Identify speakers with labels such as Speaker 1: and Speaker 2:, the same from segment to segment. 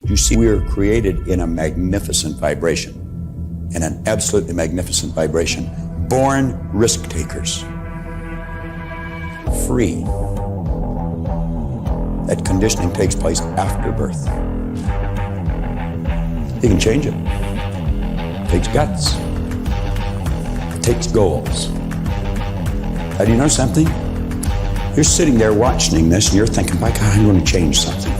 Speaker 1: You see, we are created in a magnificent vibration, in an absolutely magnificent vibration. Born risk takers. Free. That conditioning takes place after birth. You can change it. It takes guts. It takes goals. Now, do you know something? You're sitting there watching this and you're thinking, my God, I'm going to change something.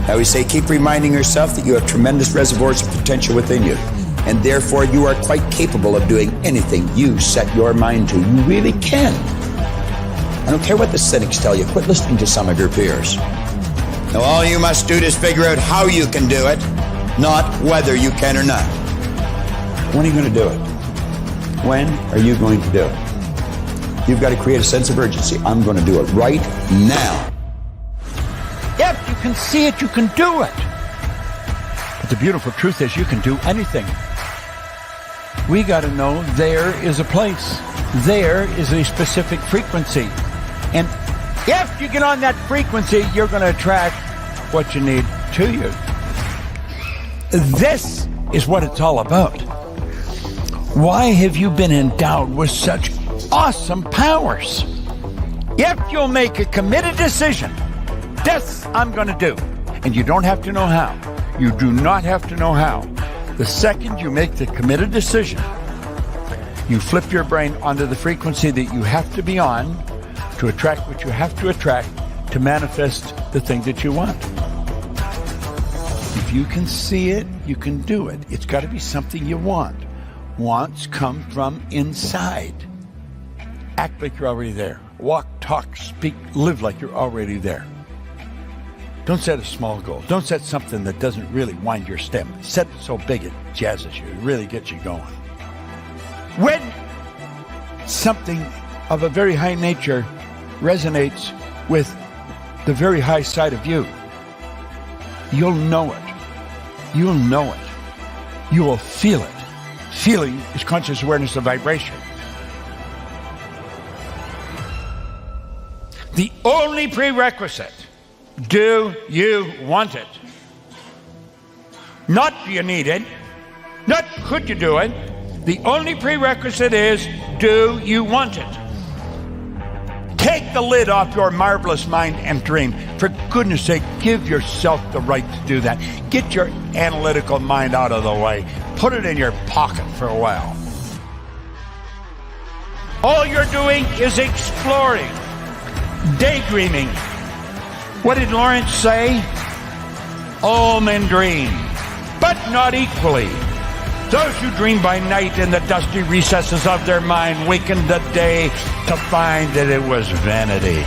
Speaker 1: I always say, keep reminding yourself that you have tremendous reservoirs of potential within you, and therefore you are quite capable of doing anything you set your mind to. You really can. I don't care what the cynics tell you. Quit listening to some of your peers. Now, all you must do is figure out how you can do it, not whether you can or not. When are you going to do it? When are you going to do it? You've got to create a sense of urgency. I'm going to do it right now.
Speaker 2: If you can see it, you can do it. But the beautiful truth is you can do anything. We got to know there is a place. There is a specific frequency. And if you get on that frequency, you're going to attract what you need to you. This is what it's all about. Why have you been endowed with such awesome powers? If you'll make a committed decision, this I'm going to do. And you don't have to know how. You do not have to know how. The second you make the committed decision, you flip your brain onto the frequency that you have to be on to attract what you have to attract to manifest the thing that you want. If you can see it, you can do it. It's got to be something you want. Wants come from inside. Act like you're already there. Walk, talk, speak, live like you're already there. Don't set a small goal. Don't set something that doesn't really wind your stem. Set it so big it jazzes you. It really gets you going. When something of a very high nature resonates with the very high side of you, you'll know it. You'll know it. You will feel it. Feeling is conscious awareness of vibration. The only prerequisite, do you want it? Not do you need it, not could you do it. The only prerequisite is, do you want it? Take the lid off your marvelous mind and dream. For goodness sake, give yourself the right to do that. Get your analytical mind out of the way. Put it in your pocket for a while. All you're doing is exploring, daydreaming. What did Lawrence say? All men dream, but not equally. Those who dream by night in the dusty recesses of their mind waken the day to find that it was vanity.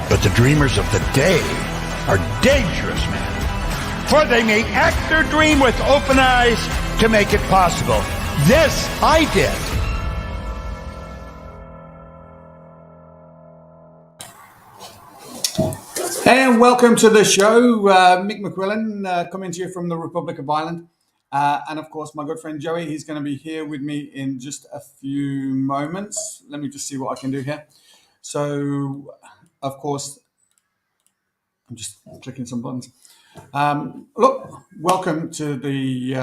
Speaker 2: But the dreamers of the day are dangerous men, for they may act their dream with open eyes to make it possible. This I did.
Speaker 3: And welcome to the show. Mick McQuillan coming to you from the Republic of Ireland. And of course, my good friend Joey, he's going to be here with me in just a few moments. Let me just see what I can do here. So, of course, I'm just clicking some buttons. Look, welcome to the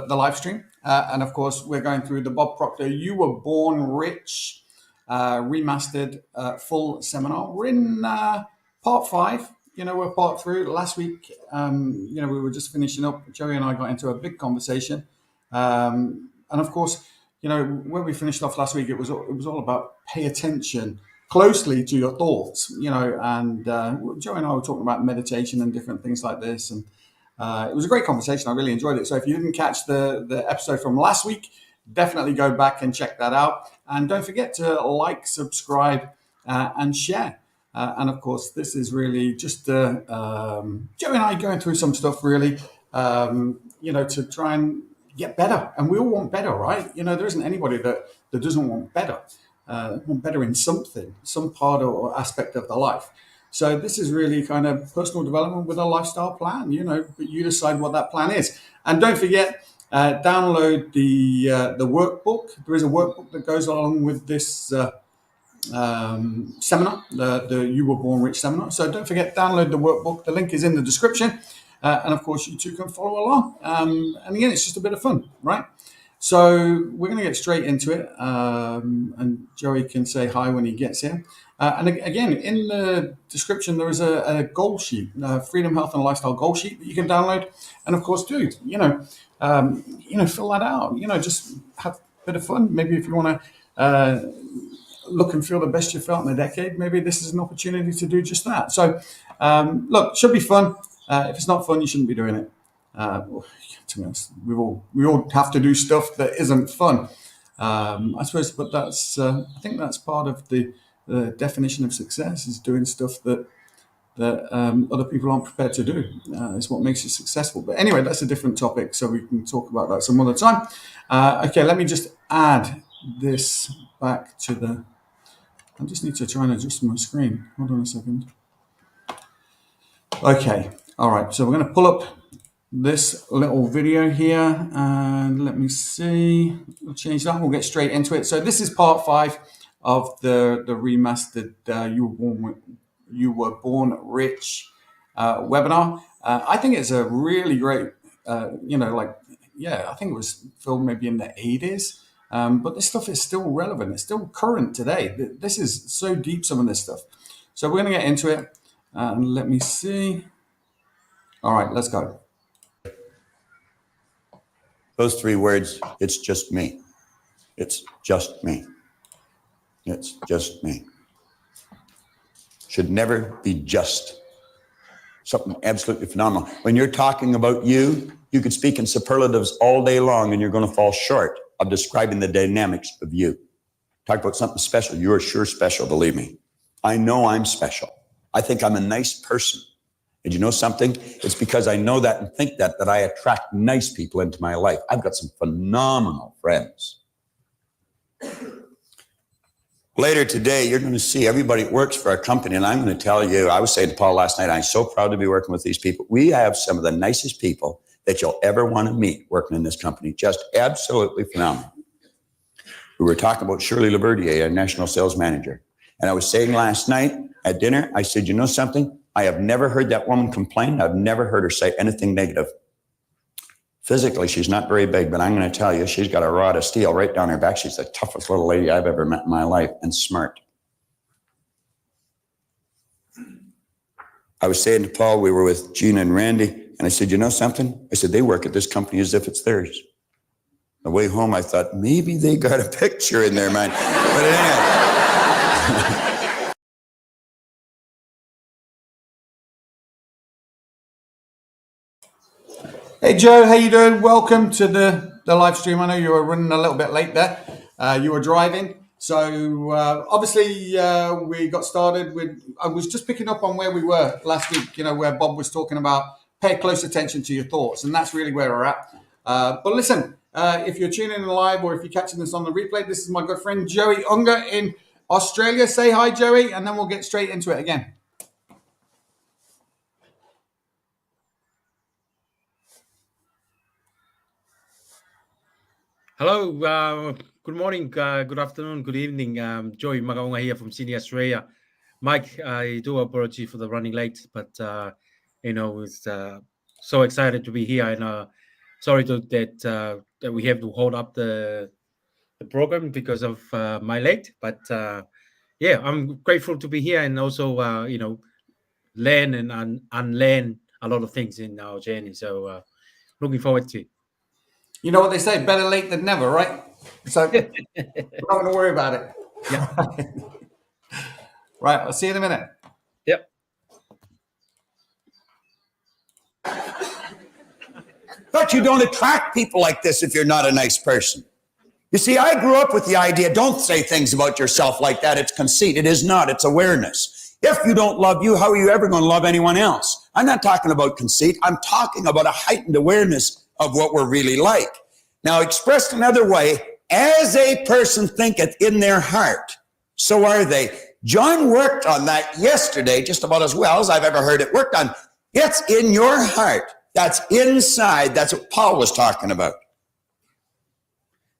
Speaker 3: live stream. And of course, we're going through the Bob Proctor You Were Born Rich remastered full seminar. We're in part 5. We're part through. Last week, we were just finishing up. Joey and I got into a big conversation. And of course, when we finished off last week, it was all about pay attention closely to your thoughts, and Joey and I were talking about meditation and different things like this. And it was a great conversation. I really enjoyed it. So if you didn't catch the episode from last week, definitely go back and check that out. And don't forget to like, subscribe, and share. And of course, this is really just Joey and I going through some stuff really, to try and get better. And we all want better, right? There isn't anybody that doesn't want better. Want better in something, some part or aspect of the life. So this is really kind of personal development with a lifestyle plan, but you decide what that plan is. And don't forget, download the workbook. There is a workbook that goes along with this seminar, the You Were Born Rich seminar. So don't forget, download the workbook. The link is in the description. And of course, you too can follow along. And again, it's just a bit of fun, right? So we're going to get straight into it. And Joey can say hi when he gets here. And again, in the description, there is a goal sheet, Freedom, Health, and Lifestyle goal sheet that you can download. And of course, dude, fill that out. Just have a bit of fun. Maybe if you want to look and feel the best you felt in a decade, maybe this is an opportunity to do just that. So, look, it should be fun. If it's not fun, you shouldn't be doing it. To be honest, we all have to do stuff that isn't fun, I suppose. But that's I think that's part of the definition of success, is doing stuff that other people aren't prepared to do. It's what makes you successful. But anyway, that's a different topic, so we can talk about that some other time. Okay, let me just add this back to the. I just need to try and adjust my screen. Hold on a second. Okay, all right. So we're going to pull up this little video here, and let me see. We'll change that. We'll get straight into it. So this is part 5 of the remastered You Were Born Rich webinar. I think it's a really great. I think it was filmed maybe in the 80s. But this stuff is still relevant. It's still current today. This is so deep, some of this stuff. So we're going to get into it. Let me see. All right, let's go.
Speaker 1: Those 3 words, it's just me. It's just me. It's just me. Should never be just. Something absolutely phenomenal. When you're talking about you could speak in superlatives all day long and you're going to fall short of describing the dynamics of you. Talk about something special. You're sure special, believe me. I know I'm special. I think I'm a nice person. And you know something? It's because I know that and think that I attract nice people into my life. I've got some phenomenal friends. Later today, you're going to see everybody that works for our company, and I'm going to tell you, I was saying to Paul last night, I'm so proud to be working with these people. We have some of the nicest people that you'll ever want to meet working in this company. Just absolutely phenomenal. We were talking about Shirley Laverdier, our national sales manager. And I was saying last night at dinner, I said, you know something? I have never heard that woman complain. I've never heard her say anything negative. Physically, she's not very big, but I'm going to tell you, she's got a rod of steel right down her back. She's the toughest little lady I've ever met in my life, and smart. I was saying to Paul, we were with Gina and Randy, and I said, you know something? I said, they work at this company as if it's theirs. The way home, I thought, maybe they got a picture in their mind. But anyway.
Speaker 3: Hey, Joe, how you doing? Welcome to the live stream. I know you were running a little bit late there. You were driving. So obviously we got started with, I was just picking up on where we were last week, where Bob was talking about pay close attention to your thoughts. And that's really where we're at. But listen, if you're tuning in live or if you're catching this on the replay, this is my good friend Joey Unger in Australia. Say hi, Joey, and then we'll get straight into it again.
Speaker 4: Hello, good morning, good afternoon, good evening. Joey Magaunga here from Sydney, Australia. Mike, I do apologize for the running late, but it's so excited to be here, and sorry that we have to hold up the program because of my late. But I'm grateful to be here and also learn and unlearn a lot of things in our journey. So looking forward to it.
Speaker 3: You know what they say, better late than never, right? So we're not going to worry about it.
Speaker 4: Yeah.
Speaker 3: Right, I'll see you in a minute.
Speaker 4: Yep.
Speaker 1: But you don't attract people like this if you're not a nice person. You see, I grew up with the idea, don't say things about yourself like that. It's conceit. It is not. It's awareness. If you don't love you, how are you ever going to love anyone else? I'm not talking about conceit. I'm talking about a heightened awareness of what we're really like. Now, expressed another way, as a person thinketh in their heart, so are they. John worked on that yesterday just about as well as I've ever heard it worked on. It's in your heart. That's inside. That's what Paul was talking about.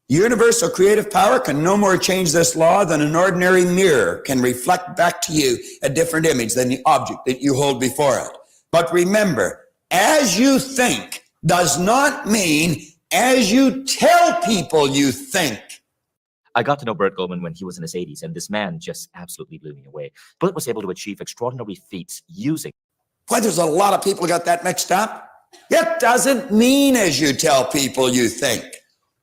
Speaker 1: Universal creative power can no more change this law than an ordinary mirror can reflect back to you a different image than the object that you hold before it. But remember, as you think does not mean as you tell people you think.
Speaker 5: I got to know Burt Goldman when he was in his 80s, and this man just absolutely blew me away. Burt was able to achieve extraordinary feats using...
Speaker 1: Why, there's a lot of people got that mixed up. It doesn't mean as you tell people you think,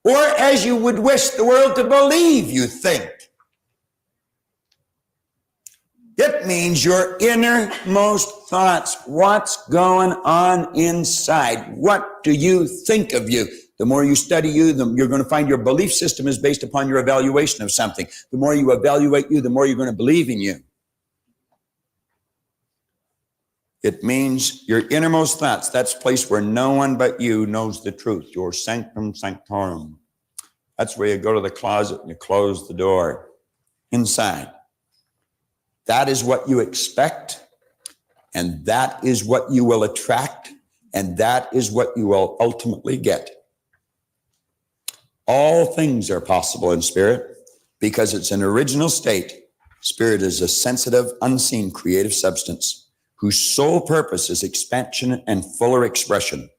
Speaker 1: or as you would wish the world to believe you think. It means your innermost thoughts. What's going on inside? What do you think of you? The more you study you, you're going to find your belief system is based upon your evaluation of something. The more you evaluate you, the more you're going to believe in you. It means your innermost thoughts. That's a place where no one but you knows the truth. Your sanctum sanctorum. That's where you go to the closet and you close the door. Inside. That is what you expect, and that is what you will attract, and that is what you will ultimately get. All things are possible in spirit because it's an original state. Spirit is a sensitive, unseen, creative substance whose sole purpose is expansion and fuller expression.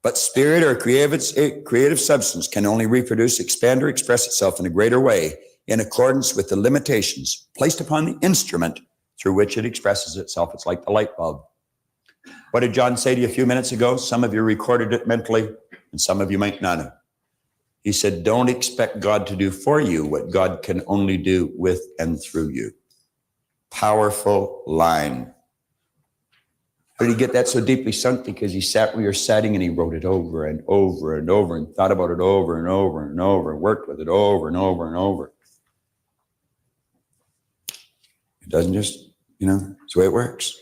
Speaker 1: But spirit or creative substance can only reproduce, expand, or express itself in a greater way in accordance with the limitations placed upon the instrument through which it expresses itself. It's like the light bulb. What did John say to you a few minutes ago? Some of you recorded it mentally, and some of you might not have. He said, don't expect God to do for you what God can only do with and through you. Powerful line. How did he get that so deeply sunk? Because he sat where you're sitting and he wrote it over and over and over and thought about it over and over and over and worked with it over and over and over. It doesn't just, it's the way it works.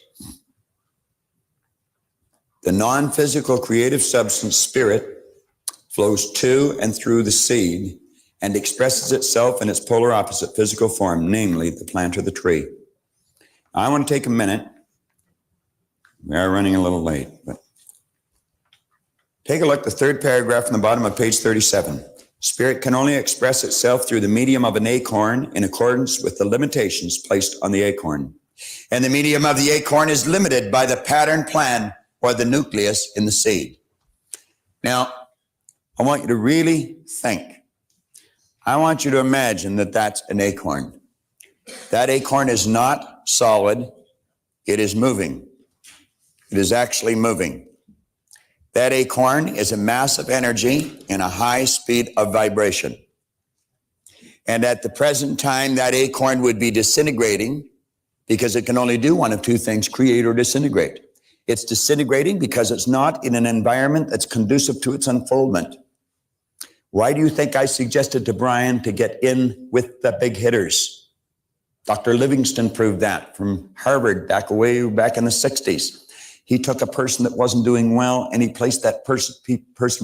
Speaker 1: The non-physical creative substance spirit flows to and through the seed and expresses itself in its polar opposite physical form, namely the plant or the tree. Now, I want to take a minute. We are running a little late, but take a look, the third paragraph from the bottom of page 37. Spirit can only express itself through the medium of an acorn in accordance with the limitations placed on the acorn. And the medium of the acorn is limited by the pattern plan or the nucleus in the seed. Now, I want you to really think. I want you to imagine that that's an acorn. That acorn is not solid. It is moving. It is actually moving. That acorn is a mass of energy in a high speed of vibration. And at the present time, that acorn would be disintegrating because it can only do one of two things, create or disintegrate. It's disintegrating because it's not in an environment that's conducive to its unfoldment. Why do you think I suggested to Brian to get in with the big hitters? Dr. Livingston proved that from Harvard way back in the 60s. He took a person that wasn't doing well and he placed that person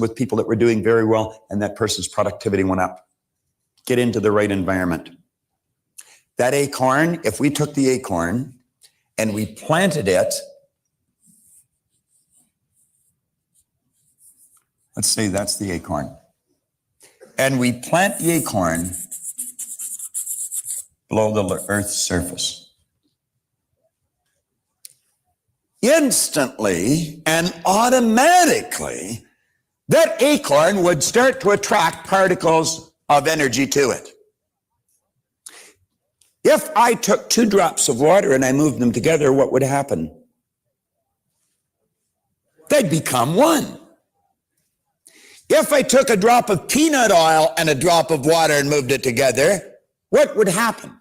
Speaker 1: with people that were doing very well, and that person's productivity went up. Get into the right environment. That acorn, if we took the acorn and we planted it, let's say that's the acorn, and we plant the acorn below the earth's surface. Instantly and automatically, that acorn would start to attract particles of energy to it. If I took 2 drops of water and I moved them together, what would happen? They'd become one. If I took a drop of peanut oil and a drop of water and moved it together, what would happen?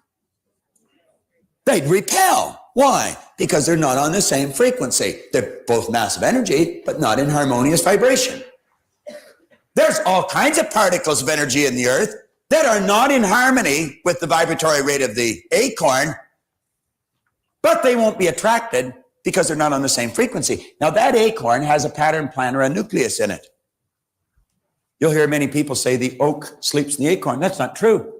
Speaker 1: They'd repel. Why? Because they're not on the same frequency. They're both massive energy, but not in harmonious vibration. There's all kinds of particles of energy in the earth that are not in harmony with the vibratory rate of the acorn, but they won't be attracted because they're not on the same frequency. Now, that acorn has a pattern plan or a nucleus in it. You'll hear many people say the oak sleeps in the acorn. That's not true.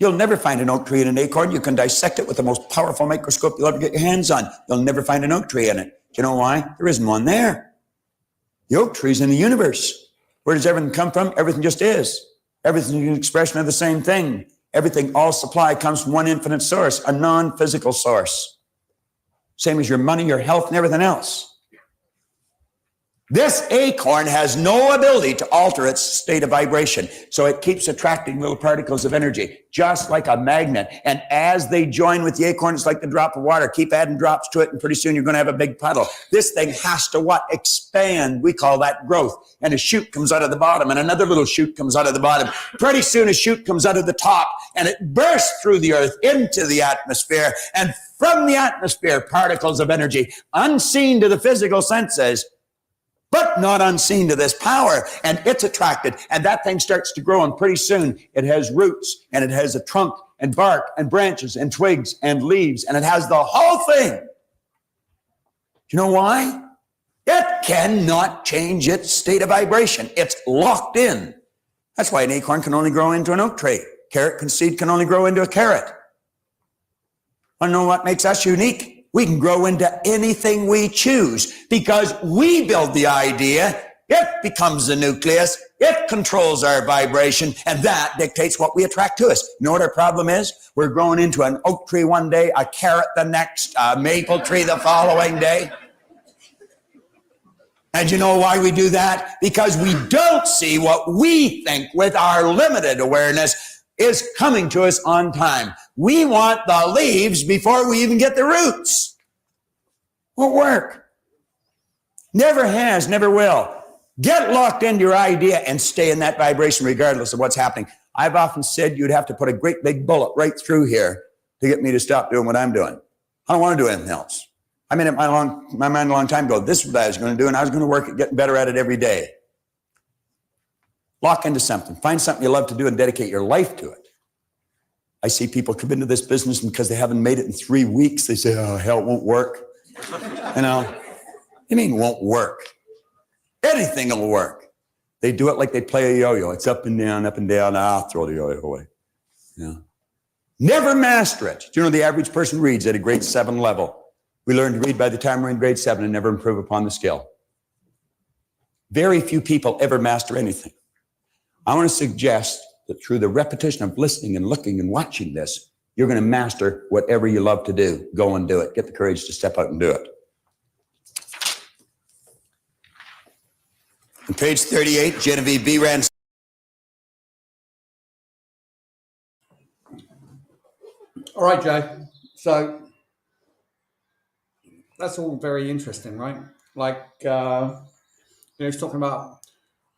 Speaker 1: You'll never find an oak tree in an acorn. You can dissect it with the most powerful microscope you'll ever get your hands on. You'll never find an oak tree in it. Do you know why? There isn't one there. The oak tree's in the universe. Where does everything come from? Everything just is. Everything is an expression of the same thing. Everything, all supply comes from one infinite source, a non-physical source. Same as your money, your health, and everything else. This acorn has no ability to alter its state of vibration, so it keeps attracting little particles of energy, just like a magnet. And as they join with the acorn, it's like the drop of water. Keep adding drops to it, and pretty soon you're going to have a big puddle. This thing has to what? Expand. We call that growth. And a shoot comes out of the bottom, and another little shoot comes out of the bottom. Pretty soon a shoot comes out of the top, and it bursts through the earth into the atmosphere. And from the atmosphere, particles of energy, unseen to the physical senses, but not unseen to this power, and it's attracted, and that thing starts to grow, and pretty soon it has roots, and it has a trunk, and bark, and branches, and twigs, and leaves, and it has the whole thing. Do you know why? It cannot change its state of vibration. It's locked in. That's why an acorn can only grow into an oak tree. Carrot seed can only grow into a carrot. Want to know what makes us unique? We can grow into anything we choose because we build the idea. It becomes the nucleus. It controls our vibration, and that dictates what we attract to us. You know what our problem is? We're growing into an oak tree one day, a carrot the next, a maple tree the following day. And you know why we do that? Because we don't see what we think with our limited awareness is coming to us on time. We want the leaves before we even get the roots. Won't work. Never has, never will. Get locked into your idea and stay in that vibration regardless of what's happening. I've often said you'd have to put a great big bullet right through here to get me to stop doing what I'm doing. I don't want to do anything else. I made up my mind a long time ago. This is what I was going to do, and I was going to work at getting better at it every day. Lock into something. Find something you love to do and dedicate your life to it. I see people come into this business, and because they haven't made it in 3 weeks, they say, oh, hell, it won't work. You know, you mean won't work? Anything will work. They do it like they play a yo-yo. It's up and down, up and down. I'll throw the yo-yo away. You know? Never master it. Do you know the average person reads at a grade 7 level? We learn to read by the time we're in grade 7 and never improve upon the skill. Very few people ever master anything. I want to suggest that through the repetition of listening and looking and watching this, you're going to master whatever you love to do. Go and do it. Get the courage to step out and do it. On page 38, Genevieve B. ran.
Speaker 3: All right, Jay. So that's all very interesting, right? Like, he's talking about,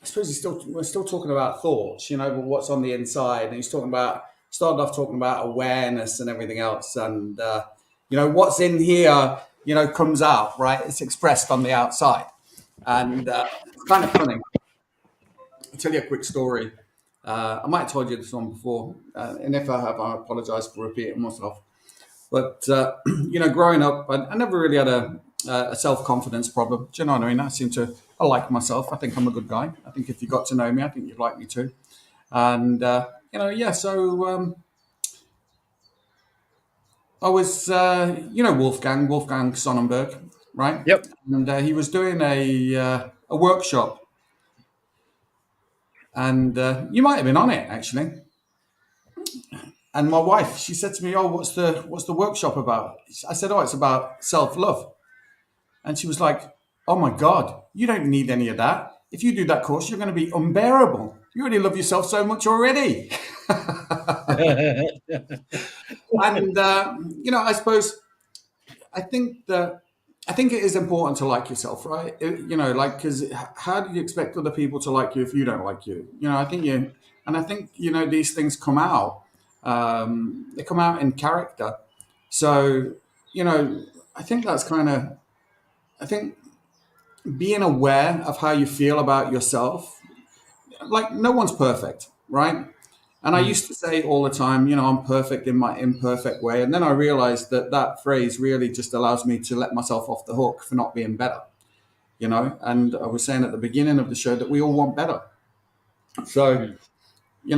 Speaker 3: I suppose we're still talking about thoughts, but what's on the inside. And he's started off talking about awareness and everything else. And, what's in here, comes out, right? It's expressed on the outside. And it's kind of funny. I'll tell you a quick story. I might have told you this one before. And if I have, I apologize for repeating myself. But, growing up, I never really had a self-confidence problem. Do you know what I mean? I like myself. I think I'm a good guy. I think if you got to know me, I think you'd like me too. And, so I was, Wolfgang Sonnenberg, right?
Speaker 4: Yep.
Speaker 3: And he was doing a workshop. And you might have been on it, actually. And my wife, she said to me, "Oh, what's the workshop about?" I said, "Oh, it's about self-love." And she was like, "Oh my God, you don't need any of that. If you do that course, you're going to be unbearable. You already love yourself so much already." And I think it is important to like yourself, right? Because how do you expect other people to like you if you don't like you? I think these things come out. They come out in character. So, I think that's I think being aware of how you feel about yourself, like no one's perfect, right? And I used to say all the time, I'm perfect in my imperfect way. And then I realized that phrase really just allows me to let myself off the hook for not being better, and I was saying at the beginning of the show that we all want better. So, you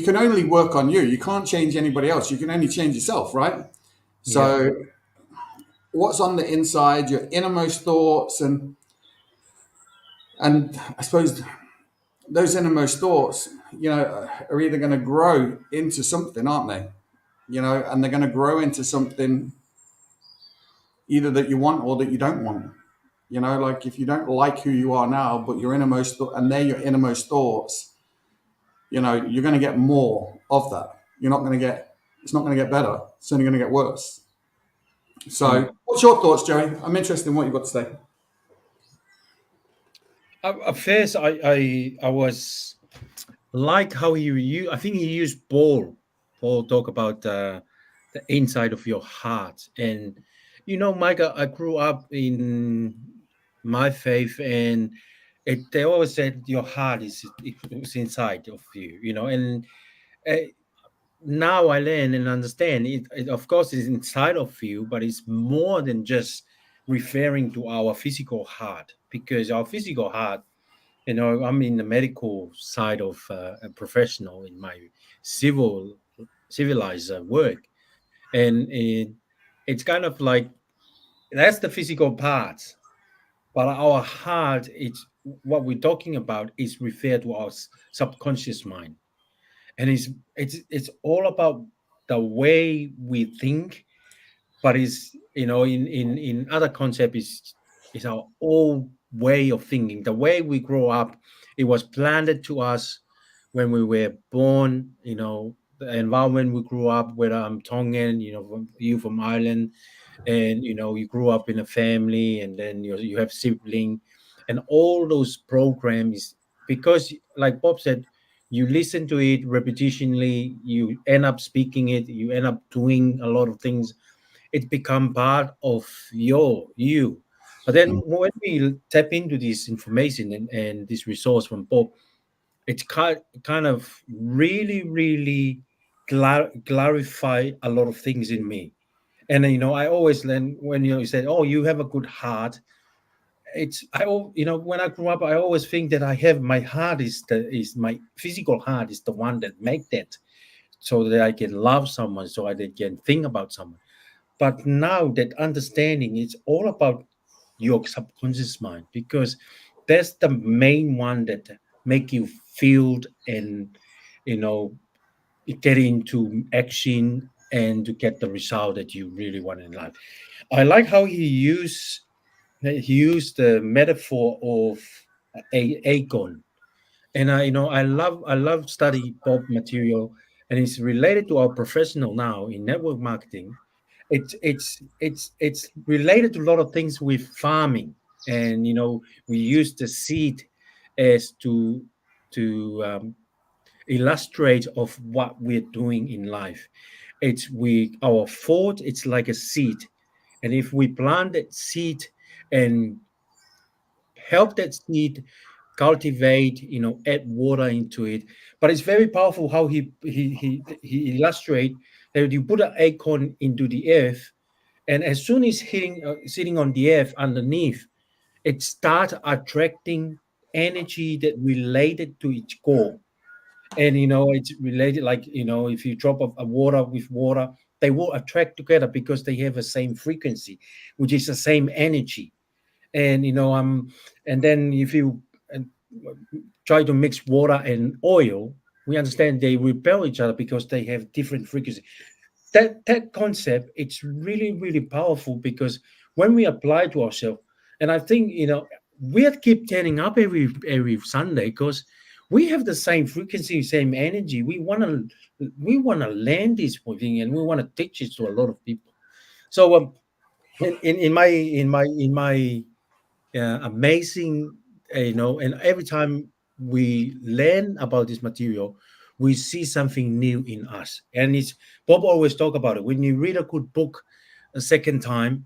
Speaker 3: can only work on you. You can't change anybody else. You can only change yourself, right? So what's on the inside, your innermost thoughts, and I suppose those innermost thoughts, are either going to grow into something, aren't they? And they're going to grow into something either that you want or that you don't want. Like if you don't like who you are now, but your innermost and they're your innermost thoughts, you're going to get more of that. It's not going to get better. It's only going to get worse. So, what's your thoughts, Joey? I'm interested in what you've got to say.
Speaker 4: At first, I was like how I think he used Paul talk about the inside of your heart. And Mike, I grew up in my faith, and they always said your heart is inside of you, and uh, now I learn and understand it of course is inside of you, but it's more than just referring to our physical heart, because our physical heart, I'm in the medical side of a professional in my civilized work, and it's kind of like that's the physical part, but our heart, it's what we're talking about, is referred to our subconscious mind, and it's all about the way we think, but it's in other concept is our old way of thinking, the way we grow up. It was planted to us when we were born, the environment we grew up, whether I'm Tongan, from Ireland, and you grew up in a family, and then you have sibling, and all those programs, because like Bob said, you listen to it repetitionally, you end up speaking it, you end up doing a lot of things, it become part of you. But then when we tap into this information and this resource from Bob, it's kind of really clarify a lot of things in me. And I always learn when you said, "Oh, you have a good heart." When I grew up, I always think that I have my heart is my physical heart is the one that make that, so that I can love someone, so I can think about someone. But now that understanding, it's all about your subconscious mind, because that's the main one that make you feel and you know get into action and to get the result that you really want in life. I like how he used the metaphor of a acorn, and I love study Bob material, and it's related to our professional now in network marketing. It's related to a lot of things with farming, and we use the seed as to illustrate of what we're doing in life. Our thought, it's like a seed, and if we plant that seed and help that seed cultivate, add water into it. But it's very powerful how he illustrate that you put an acorn into the earth, and as soon as hitting sitting on the earth underneath, it starts attracting energy that related to its core. And it's related, like if you drop a water with water, they will attract together because they have the same frequency, which is the same energy. And and then if you try to mix water and oil, we understand they repel each other because they have different frequency. That concept, it's really powerful, because when we apply to ourselves, and I think we keep turning up every Sunday because we have the same frequency, same energy. We want to learn this thing, and we want to teach it to a lot of people. So in my amazing, and every time we learn about this material, we see something new in us. And it's Bob always talk about it. When you read a good book a second time,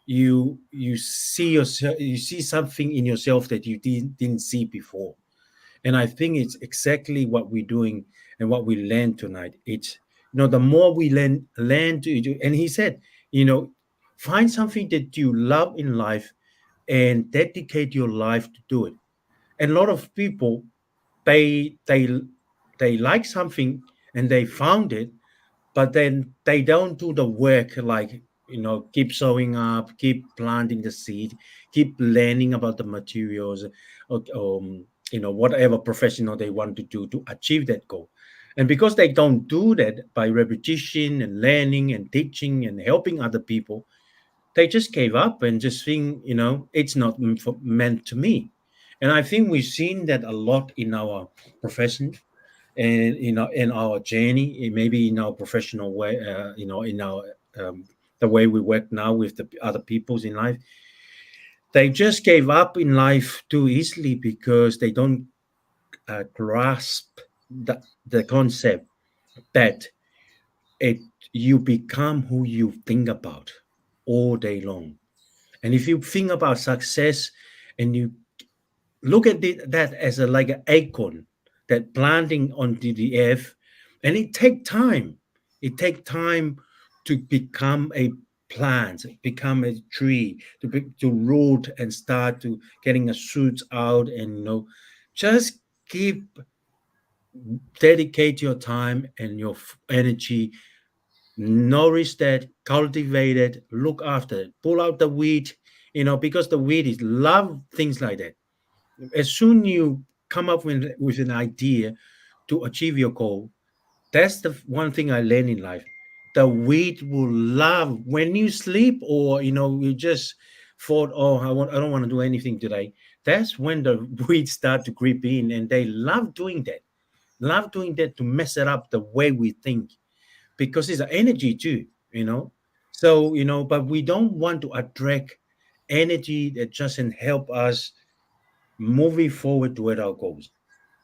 Speaker 4: you see yourself, you see something in yourself that you didn't see before. And I think it's exactly what we're doing and what we learned tonight. It's the more we learn to do. And he said, find something that you love in life and dedicate your life to do it. And a lot of people, they they they like something and they found it, but then they don't do the work, like keep showing up, keep planting the seed, keep learning about the materials, whatever professional they want to do to achieve that goal. And because they don't do that by repetition and learning and teaching and helping other people, they just gave up and just think, it's not meant to me. And I think we've seen that a lot in our profession and in our journey, maybe in our professional way, in our the way we work now with the other peoples in life. They just gave up in life too easily because they don't grasp the concept that you become who you think about all day long. And if you think about success and you look at that as like an acorn that planting onto the earth, and it take time. It take time to become a plant, become a tree, to root and start to getting a shoots out, and just keep dedicate your time and your energy, nourish that, cultivate it, look after it, pull out the weed, because the weed is love things like that. As soon you come up with an idea to achieve your goal, that's the one thing I learned in life. The weed will love when you sleep, or you just thought, oh, I don't want to do anything today. That's when the weeds start to creep in, and they love doing that. Love doing that to mess it up the way we think, because it's an energy too. So but we don't want to attract energy that doesn't help us moving forward toward our goals.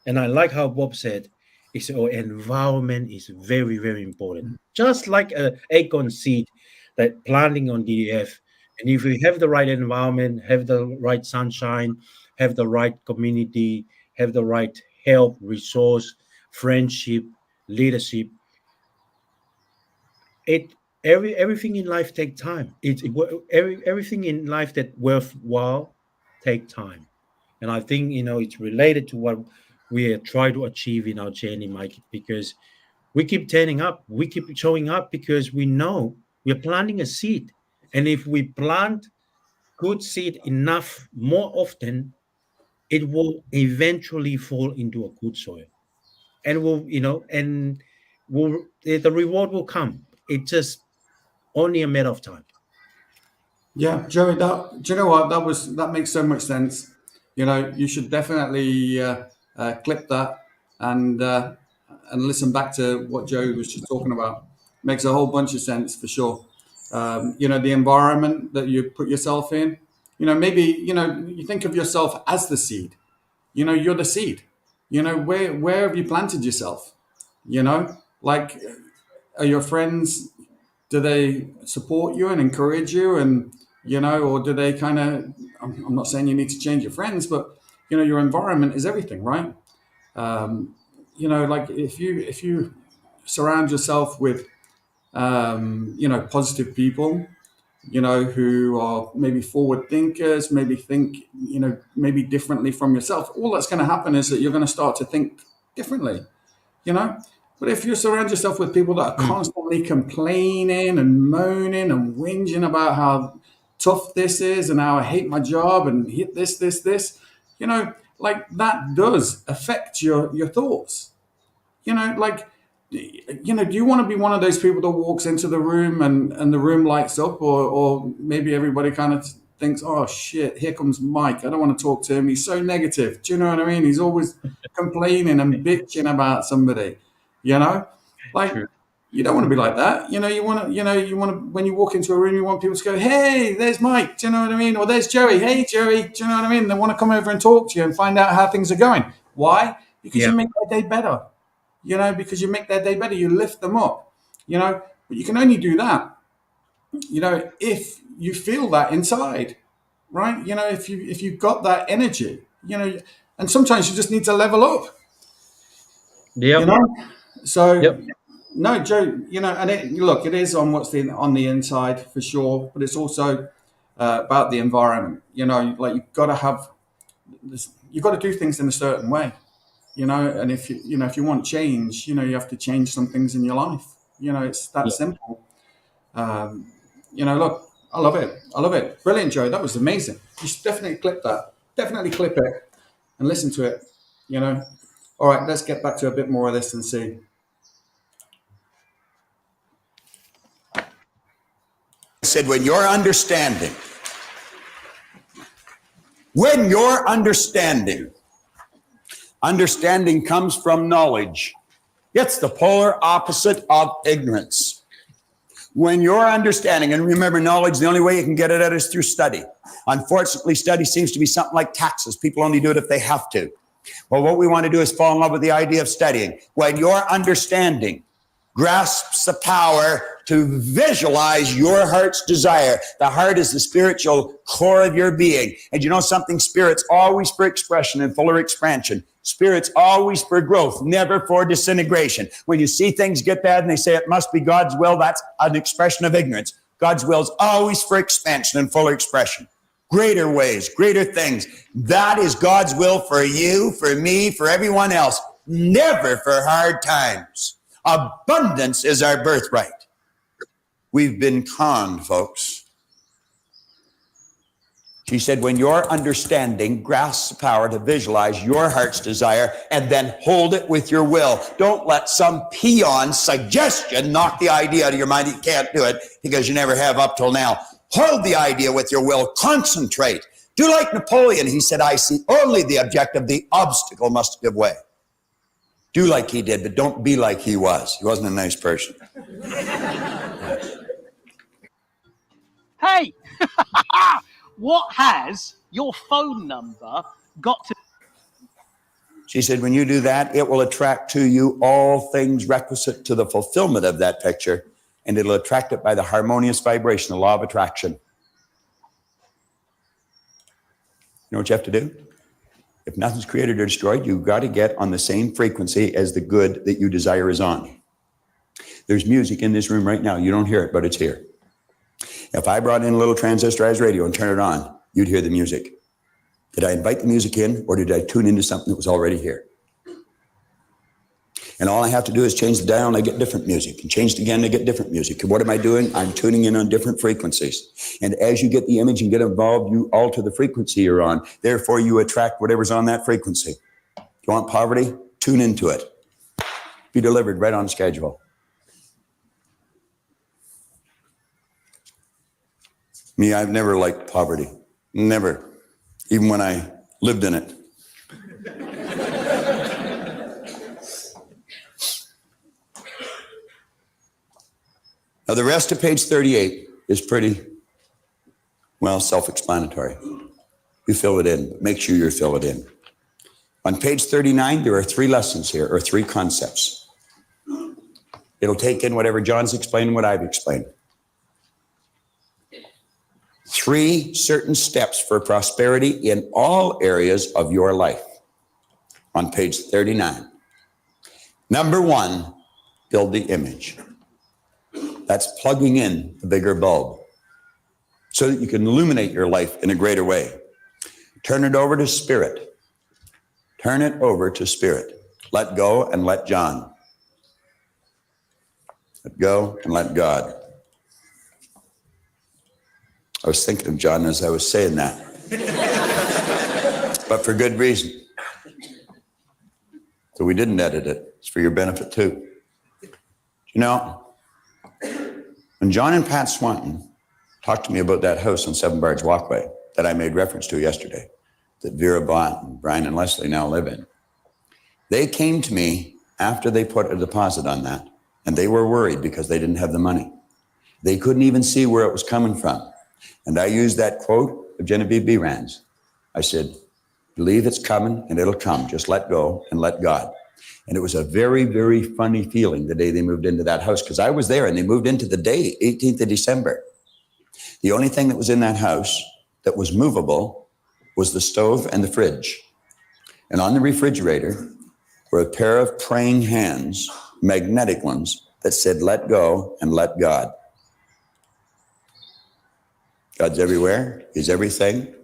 Speaker 4: And I like how Bob said, is our environment is very, very important. Just like a acorn seed that planting on the earth. And if we have the right environment, have the right sunshine, have the right community, have the right help, resource, friendship, leadership, everything in life take time. Everything in life that worthwhile take time. And I think it's related to what we try to achieve in our journey, Mike, because we keep turning up, we keep showing up because we know we're planting a seed. And if we plant good seed enough more often, it will eventually fall into a good soil. And the reward will come. It's just only a matter of time.
Speaker 3: Yeah, Joey, do you know what? That makes so much sense. You should definitely clip that and listen back to what Joey was just talking about. Makes a whole bunch of sense for sure. The environment that you put yourself in. Maybe you think of yourself as the seed. You're the seed. Where have you planted yourself? Like, are your friends, do they support you and encourage you, and or do they kind of, I'm not saying you need to change your friends, but your environment is everything, right? Like if you surround yourself with positive people, who are maybe forward thinkers, maybe think maybe differently from yourself, all that's going to happen is that you're going to start to think differently. But if you surround yourself with people that are constantly complaining and moaning and whinging about how tough this is and how I hate my job and hit this, like that does affect your thoughts. Like, do you want to be one of those people that walks into the room and the room lights up, or maybe everybody kind of thinks, oh shit, here comes Mike. I don't want to talk to him. He's so negative. Do you know what I mean? He's always complaining and bitching about somebody. Like
Speaker 4: True.
Speaker 3: you don't want to be like that. You want to, when you walk into a room, you want people to go, hey, there's Mike. Do you know what I mean? Or there's Joey. Hey, Joey. Do you know what I mean? They want to come over and talk to you and find out how things are going. Why? Because you make their day better. Because you make their day better. You lift them up. But you can only do that, if you feel that inside, right? If you've got that energy, and sometimes you just need to level up.
Speaker 4: Yep.
Speaker 3: So,
Speaker 4: Yep.
Speaker 3: no, Joe, and it is on what's on the inside for sure, but it's also about the environment. Like you've got to have this, you've got to do things in a certain way, and if you want change, you have to change some things in your life. It's that simple. Look, I love it. Brilliant, Joe. That was amazing. You should definitely clip that. Definitely clip it and listen to it. you know. All right, let's get back to a bit more of this and see.
Speaker 1: I said, when your understanding comes from knowledge, it's the polar opposite of ignorance. When your understanding, and remember, knowledge, the only way you can get it out is through study. Unfortunately, study seems to be something like taxes. People only do it if they have to. Well, what we want to do is fall in love with the idea of studying. When your understanding grasps the power to visualize your heart's desire. The heart is the spiritual core of your being. And you know something? Spirit's always for expression and fuller expansion. Spirit's always for growth, never for disintegration. When you see things get bad and they say it must be God's will, that's an expression of ignorance. God's will is always for expansion and fuller expression. Greater ways, greater things. That is God's will for you, for me, for everyone else. Never for hard times. Abundance is our birthright. We've been conned, folks. She said, when your understanding grasps the power to visualize your heart's desire and then hold it with your will. Don't let some peon suggestion knock the idea out of your mind that you can't do it because you never have up till now. Hold the idea with your will. Concentrate. Do like Napoleon. He said, I see only the objective. The obstacle must give way. Do like he did, but don't be like he was. He wasn't a nice person.
Speaker 6: Hey, what has your phone number got to?
Speaker 1: She said, when you do that, it will attract to you all things requisite to the fulfillment of that picture, and it'll attract it by the harmonious vibration, the law of attraction. You know what you have to do? If nothing's created or destroyed, you've got to get on the same frequency as the good that you desire is on. There's music in this room right now. You don't hear it, but it's here. If I brought in a little transistorized radio and turned it on, you'd hear the music. Did I invite the music in, or did I tune into something that was already here? And all I have to do is change the dial and I get different music, and change it again, I get different music. And what am I doing? I'm tuning in on different frequencies. And as you get the image and get involved, you alter the frequency you're on. Therefore, you attract whatever's on that frequency. You want poverty? Tune into it. Be delivered right on schedule. Me, I've never liked poverty. Never. Even when I lived in it. Now, the rest of page 38 is pretty, well, self-explanatory. You fill it in. Make sure you fill it in. On page 39, there are 3 lessons here, or 3 concepts. It'll take in whatever John's explained and what I've explained. 3 certain steps for prosperity in all areas of your life. On page 39. Number 1, build the image. That's plugging in the bigger bulb so that you can illuminate your life in a greater way. Turn it over to Spirit. Turn it over to Spirit. Let go and let John. Let go and let God. I was thinking of John as I was saying that, but for good reason. So we didn't edit it. It's for your benefit too. You know, when John and Pat Swanton talked to me about that house on 7 Barge Walkway that I made reference to yesterday, that Vera bought and Brian and Leslie now live in, they came to me after they put a deposit on that, and they were worried because they didn't have the money. They couldn't even see where it was coming from. And I used that quote of Genevieve B. Rand's. I said, believe it's coming and it'll come. Just let go and let God. And it was a very, very funny feeling the day they moved into that house, because I was there and they moved into the day, 18th of December. The only thing that was in that house that was movable was the stove and the fridge. And on the refrigerator were a pair of praying hands, magnetic ones, that said, let go and let God. God's everywhere. He's everything.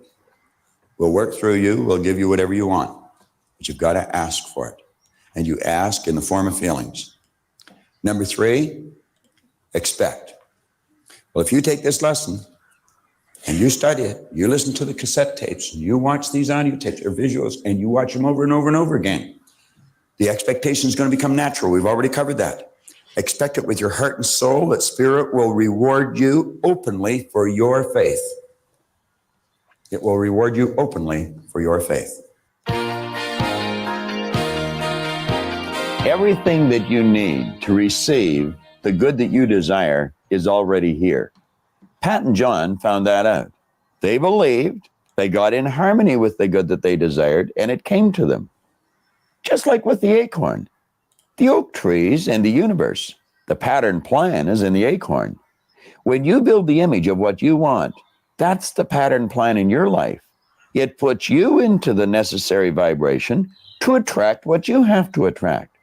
Speaker 1: We'll work through you. We'll give you whatever you want. But you've got to ask for it. And you ask in the form of feelings. Number 3, expect. Well, if you take this lesson and you study it, you listen to the cassette tapes, and you watch these audio tapes or visuals, and you watch them over and over and over again, the expectation is going to become natural. We've already covered that. Expect it with your heart and soul that Spirit will reward you openly for your faith. It will reward you openly for your faith.
Speaker 7: Everything that you need to receive the good that you desire is already here. Pat and John found that out. They believed, they got in harmony with the good that they desired, and it came to them. Just like with the acorn, the oak trees, and the universe. The pattern plan is in the acorn. When you build the image of what you want, that's the pattern plan in your life. It puts you into the necessary vibration to attract what you have to attract.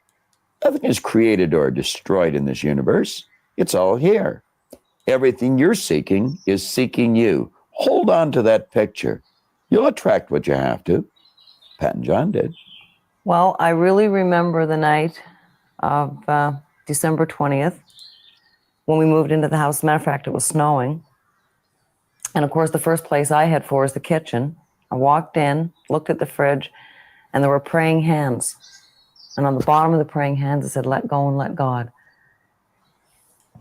Speaker 7: Nothing is created or destroyed in this universe. It's all here. Everything you're seeking is seeking you. Hold on to that picture. You'll attract what you have to. Pat and John did.
Speaker 8: Well, I really remember the night of December 20th when we moved into the house. As a matter of fact, it was snowing. And of course, the first place I head for is the kitchen. I walked in, looked at the fridge, and there were praying hands. And on the bottom of the praying hands, it said, "Let go and let God."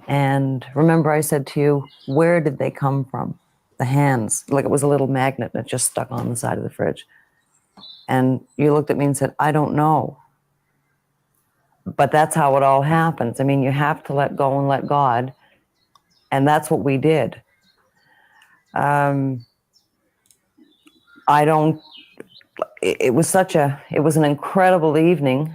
Speaker 8: And remember, I said to you, where did they come from? The hands, like it was a little magnet that just stuck on the side of the fridge. And you looked at me and said, "I don't know." But that's how it all happens. I mean, you have to let go and let God. And that's what we did. It was an incredible evening.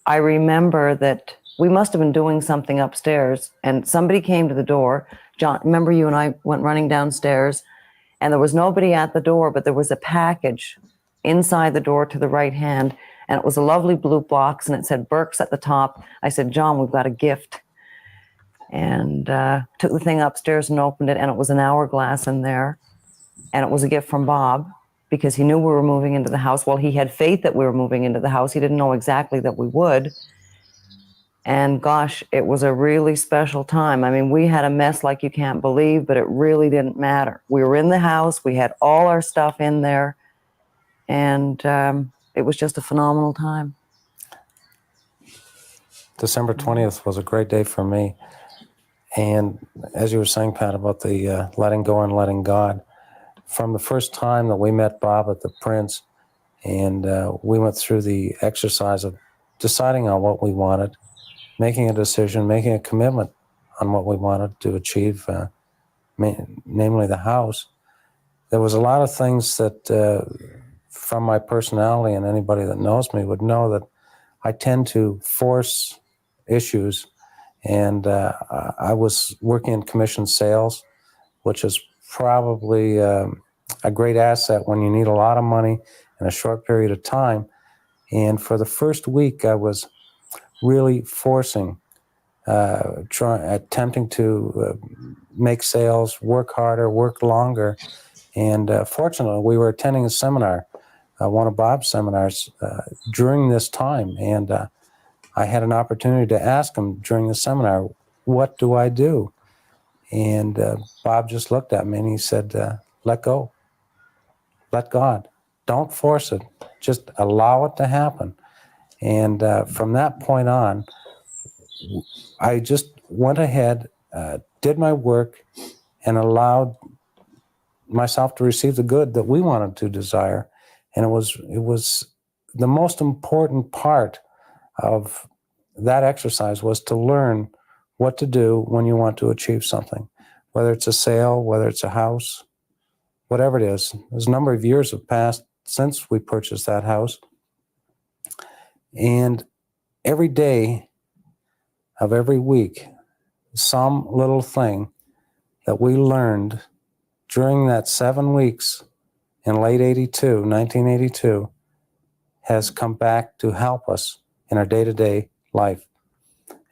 Speaker 8: I remember that we must have been doing something upstairs and somebody came to the door. John, remember you and I went running downstairs and there was nobody at the door, but there was a package inside the door to the right hand. And it was a lovely blue box and it said Burke's at the top. I said, "John, we've got a gift." And took the thing upstairs and opened it, and it was an hourglass in there. And it was a gift from Bob because he knew we were moving into the house. Well, he had faith that we were moving into the house. He didn't know exactly that we would. And gosh, it was a really special time. I mean, we had a mess like you can't believe, but it really didn't matter. We were in the house. We had all our stuff in there. And it was just a phenomenal time.
Speaker 9: December 20th was a great day for me. And as you were saying, Pat, about the letting go and letting God, from the first time that we met Bob at the Prince, and we went through the exercise of deciding on what we wanted, making a decision, making a commitment on what we wanted to achieve, namely the house, there was a lot of things that, from my personality, and anybody that knows me would know that I tend to force issues. And I was working in commission sales, which is probably a great asset when you need a lot of money in a short period of time. And for the first week, I was really forcing, attempting to make sales, work harder, work longer. And fortunately, we were attending a seminar, one of Bob's seminars, during this time. And I had an opportunity to ask him during the seminar, "What do I do?" And Bob just looked at me and he said, "Let go. Let God. Don't force it. Just allow it to happen." And from that point on, I just went ahead, did my work, and allowed myself to receive the good that we wanted to desire. And it was the most important part of that exercise was to learn what to do when you want to achieve something, whether it's a sale, whether it's a house, whatever it is. There's a number of years have passed since we purchased that house. And every day of every week, some little thing that we learned during that 7 weeks in late 1982, has come back to help us in our day-to-day life.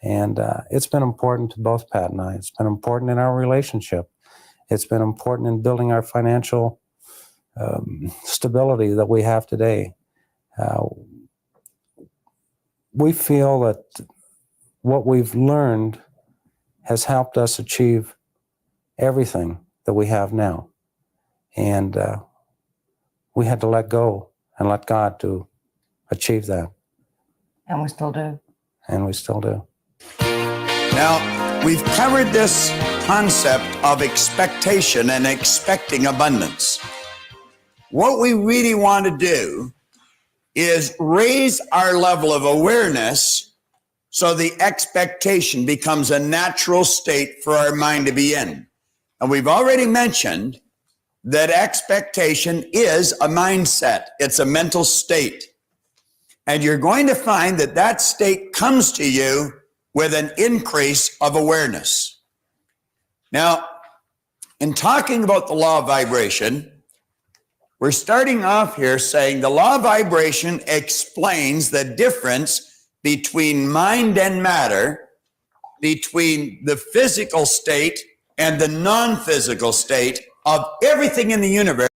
Speaker 9: And it's been important to both Pat and I. It's been important in our relationship. It's been important in building our financial stability that we have today. We feel that what we've learned has helped us achieve everything that we have now. And we had to let go and let God to achieve that.
Speaker 8: And we still do.
Speaker 9: And we still do.
Speaker 1: Now, we've covered this concept of expectation and expecting abundance. What we really want to do is raise our level of awareness so the expectation becomes a natural state for our mind to be in. And we've already mentioned that expectation is a mindset. It's a mental state. And you're going to find that that state comes to you with an increase of awareness. Now, in talking about the law of vibration, we're starting off here saying the law of vibration explains the difference between mind and matter, between the physical state and the non-physical state of everything in the universe,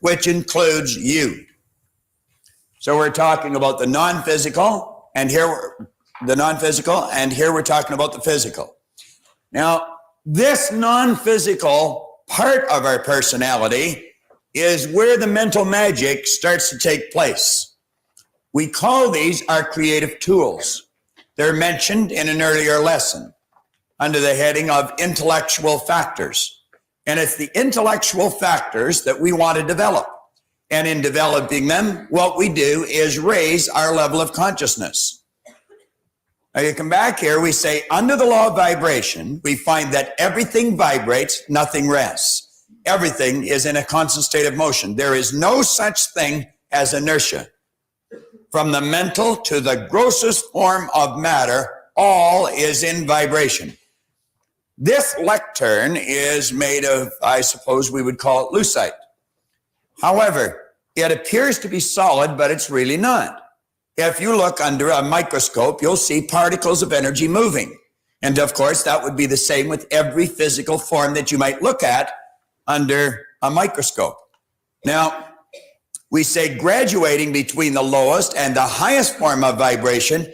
Speaker 1: which includes you. So we're talking about the non-physical, and here we're talking about the physical. Now, this non-physical part of our personality is where the mental magic starts to take place. We call these our creative tools. They're mentioned in an earlier lesson under the heading of intellectual factors. And it's the intellectual factors that we want to develop. And in developing them, what we do is raise our level of consciousness. Now you come back here, we say under the law of vibration, we find that everything vibrates, nothing rests. Everything is in a constant state of motion. There is no such thing as inertia. From the mental to the grossest form of matter, all is in vibration. This lectern is made of, I suppose we would call it lucite. However, it appears to be solid, but it's really not. If you look under a microscope, you'll see particles of energy moving. And of course, that would be the same with every physical form that you might look at under a microscope. Now, we say graduating between the lowest and the highest form of vibration,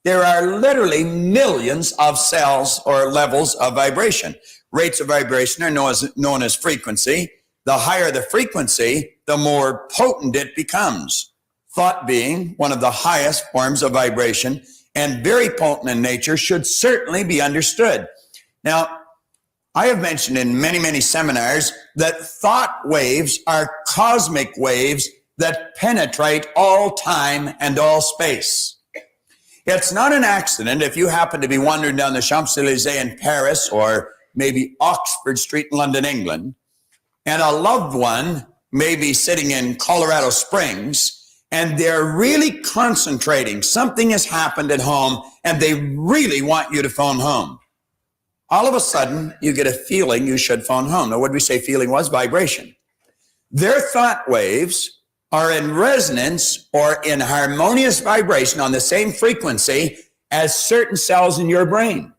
Speaker 1: there are literally millions of cells or levels of vibration. Rates of vibration are known as frequency. The higher the frequency, the more potent it becomes. Thought being one of the highest forms of vibration and very potent in nature should certainly be understood. Now, I have mentioned in many, many seminars that thought waves are cosmic waves that penetrate all time and all space. It's not an accident if you happen to be wandering down the Champs-Élysées in Paris or maybe Oxford Street in London, England, and a loved one may be sitting in Colorado Springs and they're really concentrating. Something has happened at home and they really want you to phone home. All of a sudden, you get a feeling you should phone home. Now, what did we say feeling was? Vibration. Their thought waves are in resonance or in harmonious vibration on the same frequency as certain cells in your brain.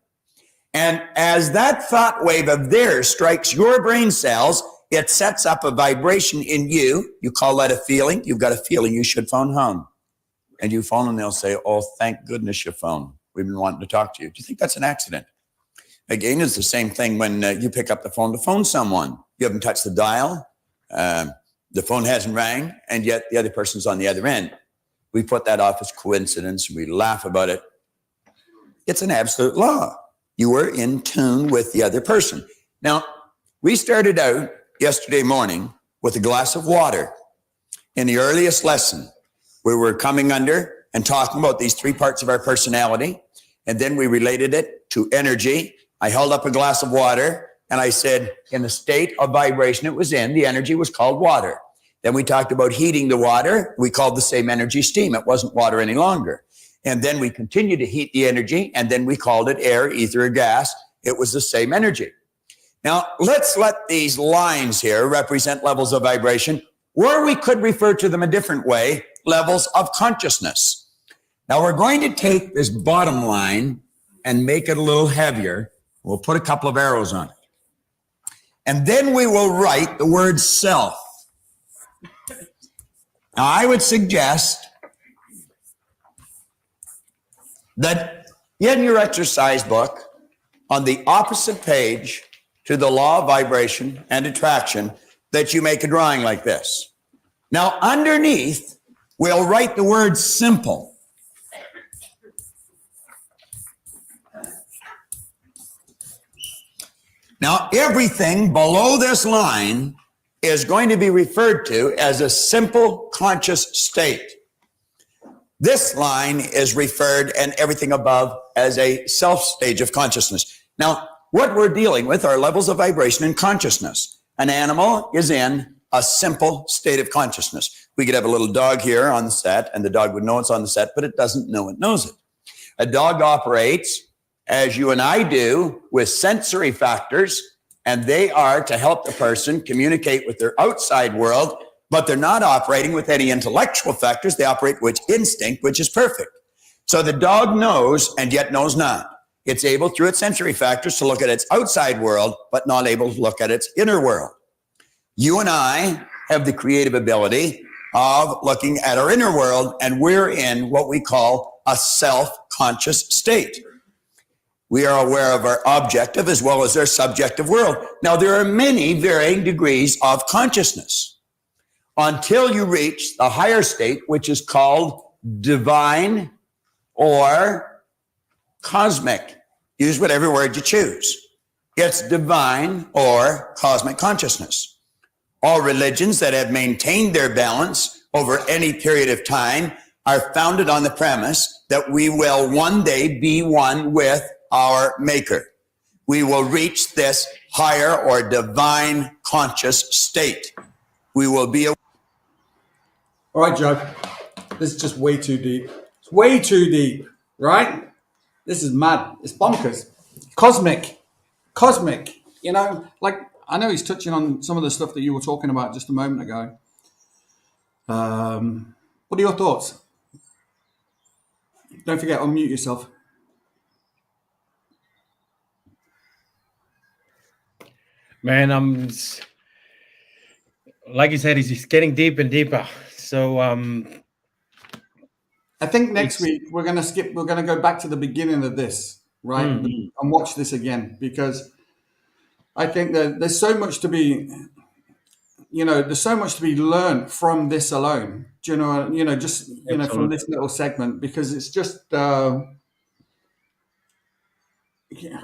Speaker 1: And as that thought wave of theirs strikes your brain cells, it sets up a vibration in you. You call that a feeling. You've got a feeling you should phone home. And you phone and they'll say, oh, thank goodness you phoned. We've been wanting to talk to you. Do you think that's an accident? Again, it's the same thing when you pick up the phone to phone someone. You haven't touched the dial. The phone hasn't rang, and yet the other person's on the other end. We put that off as coincidence. We laugh about it. It's an absolute law. You were in tune with the other person. Now, we started out yesterday morning with a glass of water. In the earliest lesson, we were coming under and talking about these three parts of our personality, and then we related it to energy. I held up a glass of water, and I said, in the state of vibration it was in, the energy was called water. Then we talked about heating the water. We called the same energy steam. It wasn't water any longer. And then we continued to heat the energy, and then we called it air, ether, or gas. It was the same energy. Now, let's let these lines here represent levels of vibration, or we could refer to them a different way, levels of consciousness. Now, we're going to take this bottom line and make it a little heavier. We'll put a couple of arrows on it. And then we will write the word self. Now, I would suggest
Speaker 7: that in your exercise book, on the opposite page to the law of vibration and attraction, that you make a drawing like this. Now, underneath, we'll write the word simple. Now, everything below this line is going to be referred to as a simple conscious state. This line is referred, and everything above, as a self stage of consciousness. Now, what we're dealing with are levels of vibration and consciousness. An animal is in a simple state of consciousness. We could have a little dog here on the set, and the dog would know it's on the set, but it doesn't know it knows it. A dog operates, as you and I do, with sensory factors, and they are to help the person communicate with their outside world, but they're not operating with any intellectual factors. They operate with instinct, which is perfect. So the dog knows and yet knows not. It's able, through its sensory factors, to look at its outside world, but not able to look at its inner world. You and I have the creative ability of looking at our inner world, and we're in what we call a self-conscious state. We are aware of our objective as well as our subjective world. Now, there are many varying degrees of consciousness until you reach the higher state, which is called divine or cosmic. Use whatever word you choose. It's divine or cosmic consciousness. All religions that have maintained their balance over any period of time are founded on the premise that we will one day be one with our Maker. We will reach this higher or divine conscious state. We will be.
Speaker 3: All right, Joe. This is just way too deep. It's way too deep, right? This is mad. It's bonkers. Cosmic. You know, like, I know he's touching on some of the stuff that you were talking about just a moment ago. What are your thoughts? Don't forget, unmute yourself.
Speaker 4: Man, like you said, it's getting deeper and deeper. So
Speaker 3: I think next week we're going to go back to the beginning of this, right? And watch this again, because I think that there's so much to be, there's so much to be learned from this alone. Do you know, just, from this little segment, because it's just, I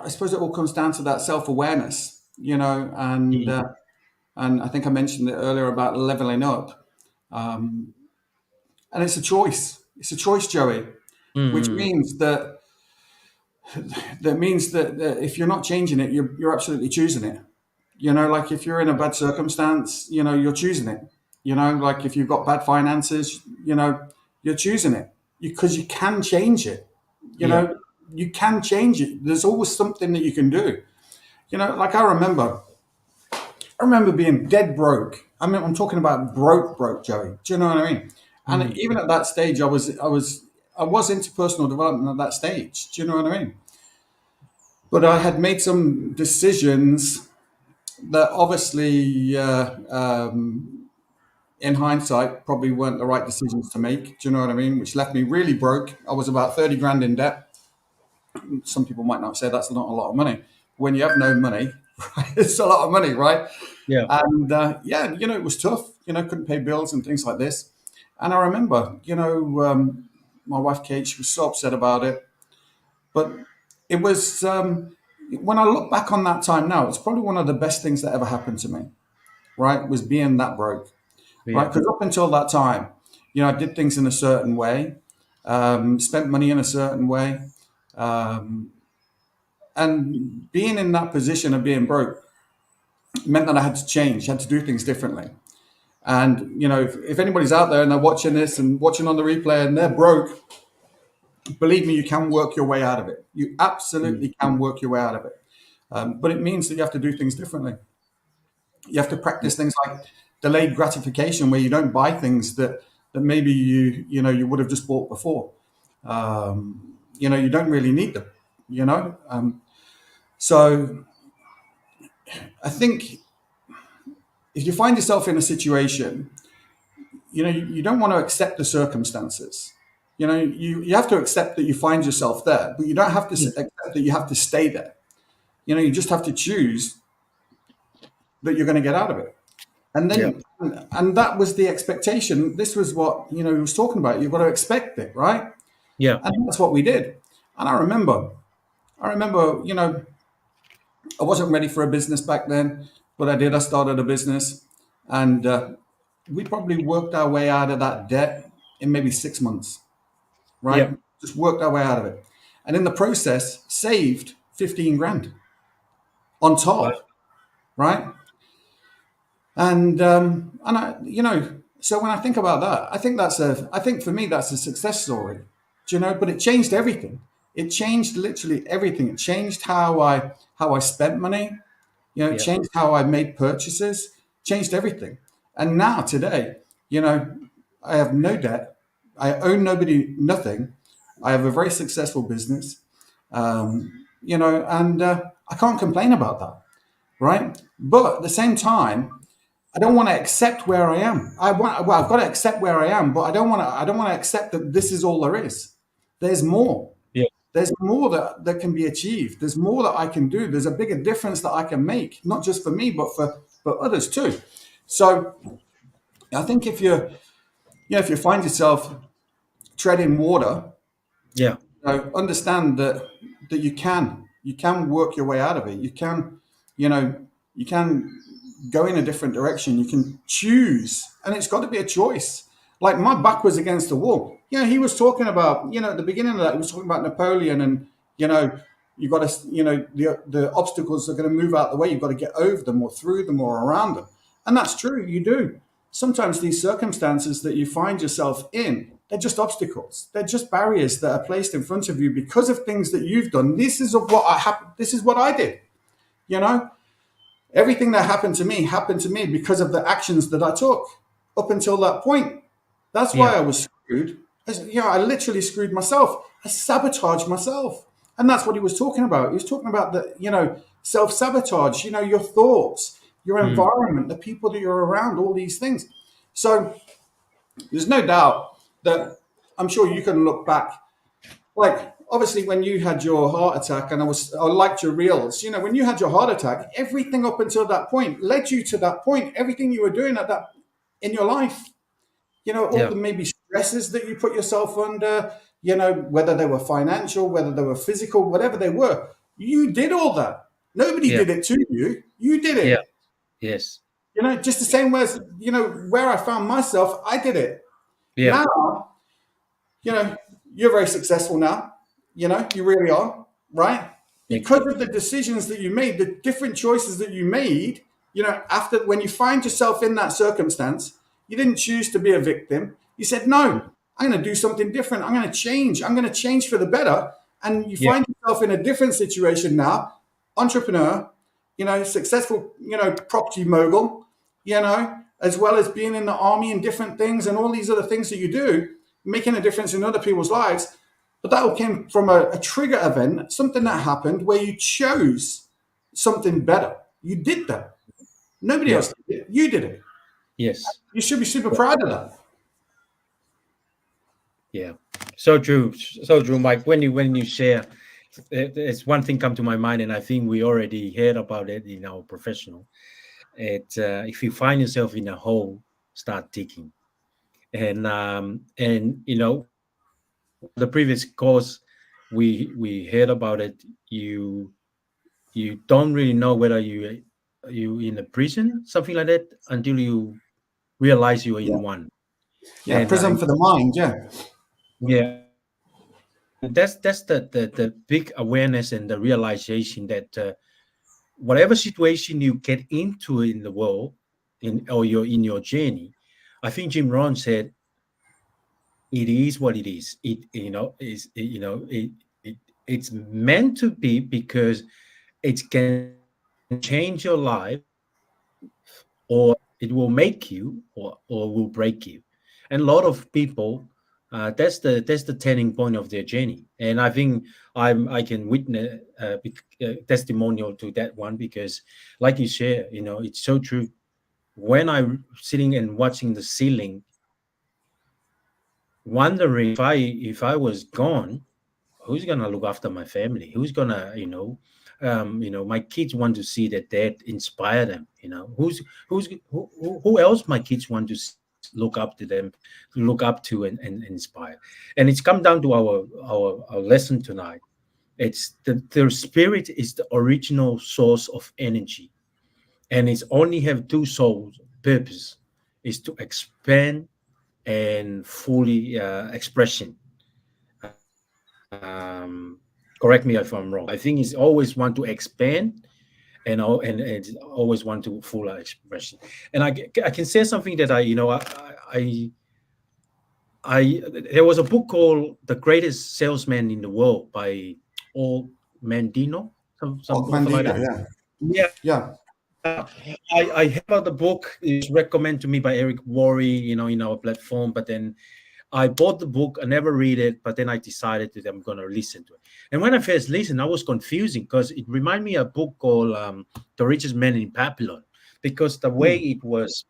Speaker 3: suppose it all comes down to that self-awareness, and I think I mentioned it earlier about leveling up. And it's a choice. It's a choice, Joey, which means that if you're not changing it, you're absolutely choosing it. Like if you're in a bad circumstance, you're choosing it. Like if you've got bad finances, you're choosing it because you can change it. You can change it. There's always something that you can do. Like I remember being dead broke. I mean, I'm talking about broke, Joey. Do you know what I mean? And even at that stage, I was into personal development at that stage. Do you know what I mean? But I had made some decisions that obviously, in hindsight, probably weren't the right decisions to make. Do you know what I mean? Which left me really broke. I was about 30 grand in debt. Some people might not say that's not a lot of money. When you have no money, it's a lot of money, right?
Speaker 4: Yeah.
Speaker 3: And it was tough. Couldn't pay bills and things like this. And I remember, my wife Kate, she was so upset about it. But it was, when I look back on that time now, it's probably one of the best things that ever happened to me, right? Was being that broke, right? Because up until that time, I did things in a certain way, spent money in a certain way. And being in that position of being broke meant that I had to change, had to do things differently. And, if anybody's out there and they're watching this and watching on the replay and they're broke, believe me, you can work your way out of it. You absolutely can work your way out of it. But it means that you have to do things differently. You have to practice things like delayed gratification, where you don't buy things that maybe you would have just bought before. You don't really need them, So I think if you find yourself in a situation, you don't want to accept the circumstances. You know, you have to accept that you find yourself there, but you don't have to accept that you have to stay there. You know, you just have to choose that you're going to get out of it. And then, and that was the expectation. This was what, you know, he was talking about. You've got to expect it, right?
Speaker 4: Yeah.
Speaker 3: And that's what we did. And I remember, you know, I wasn't ready for a business back then, but I did. I started a business, and we probably worked our way out of that debt in maybe 6 months, right?
Speaker 4: Yeah.
Speaker 3: Just worked our way out of it. And in the process, saved 15 grand on top, right? And I, you know, so when I think about that, I think for me that's a success story, do you know? But it changed everything. It changed literally everything. It changed how I spent money. You know, it changed how I made purchases. Changed everything. And now today, you know, I have no debt. I owe nobody nothing. I have a very successful business. You know, and I can't complain about that, right? But at the same time, I don't want to accept where I am. I've got to accept where I am, but I don't want to accept that this is all there is. There's more.
Speaker 4: Yeah.
Speaker 3: There's more that can be achieved. There's more that I can do. There's a bigger difference that I can make, not just for me, but for others too. So I think if you find yourself treading water,
Speaker 4: Yeah.
Speaker 3: you know, understand that you can work your way out of it. You can go in a different direction. You can choose, and it's got to be a choice. Like my back was against the wall. You know, he was talking about, you know, at the beginning of that, he was talking about Napoleon, and you know, you got to, you know, the obstacles are going to move out the way. You've got to get over them or through them or around them, and that's true. You do. Sometimes these circumstances that you find yourself in, they're just obstacles. They're just barriers that are placed in front of you because of things that you've done. This is what I did. You know, everything that happened to me because of the actions that I took up until that point. That's why I was screwed. I literally screwed myself. I sabotaged myself. And that's what he was talking about. He was talking about the, you know, self-sabotage, you know, your thoughts, your environment, the people that you're around, all these things. So there's no doubt that I'm sure you can look back. Like, obviously, when you had your heart attack, and I liked your reels, you know, when you had your heart attack, everything up until that point led you to that point. Everything you were doing in your life, you know, all the maybe stresses that you put yourself under, you know, whether they were financial, whether they were physical, whatever they were, you did all that. Nobody did it to you. You did it.
Speaker 4: Yeah. Yes.
Speaker 3: You know, just the same way as, you know, where I found myself, I did it.
Speaker 4: Yeah.
Speaker 3: Now, you know, you're very successful now. You know, you really are, right? Because of the decisions that you made, the different choices that you made, you know, after when you find yourself in that circumstance, you didn't choose to be a victim. You said, no, I'm going to do something different. I'm going to change. I'm going to change for the better. And you find yourself in a different situation now, entrepreneur, you know, successful, you know, property mogul, you know, as well as being in the army and different things and all these other things that you do, making a difference in other people's lives. But that all came from a trigger event, something that happened where you chose something better. You did that. Nobody else did it. You did it.
Speaker 4: Yes.
Speaker 3: You should be super proud of that.
Speaker 4: Yeah. So true. So true, Mike. When you share, it's one thing come to my mind, and I think we already heard about it in our professional. If you find yourself in a hole, start digging. And you know, the previous course we heard about it. You don't really know whether you in a prison, something like that, until you realize you are in one.
Speaker 3: Yeah, prison for the mind. Yeah.
Speaker 4: Yeah. That's the big awareness and the realization that whatever situation you get into in the world, in your journey, I think Jim Rohn said, it is what it is. It's meant to be because it can change your life, or it will make you, or will break you. And a lot of people, that's the turning point of their journey. And I think I can witness testimonial to that one, because like you share, you know, it's so true. When I'm sitting and watching the ceiling wondering if I was gone, who's gonna look after my family? Who's gonna, my kids want to see that dad inspire them. Who else my kids want to look up to them, look up to and inspire. And it's come down to our lesson tonight. It's their spirit is the original source of energy, and it's only have two souls purpose is to expand and fully expression. Correct me if I'm wrong. I think it's always want to expand and always want to full expression. And I can say something that I there was a book called The Greatest Salesman in the World by Old Mandino, some author like that.
Speaker 3: Yeah.
Speaker 4: Yeah. I have the book. It's recommended to me by Eric Worre, in our platform. But then I bought the book. I never read it, but then I decided that I'm going to listen to it. And when I first listened, I was confusing because it reminded me of a book called The Richest Man in Babylon, because the way it was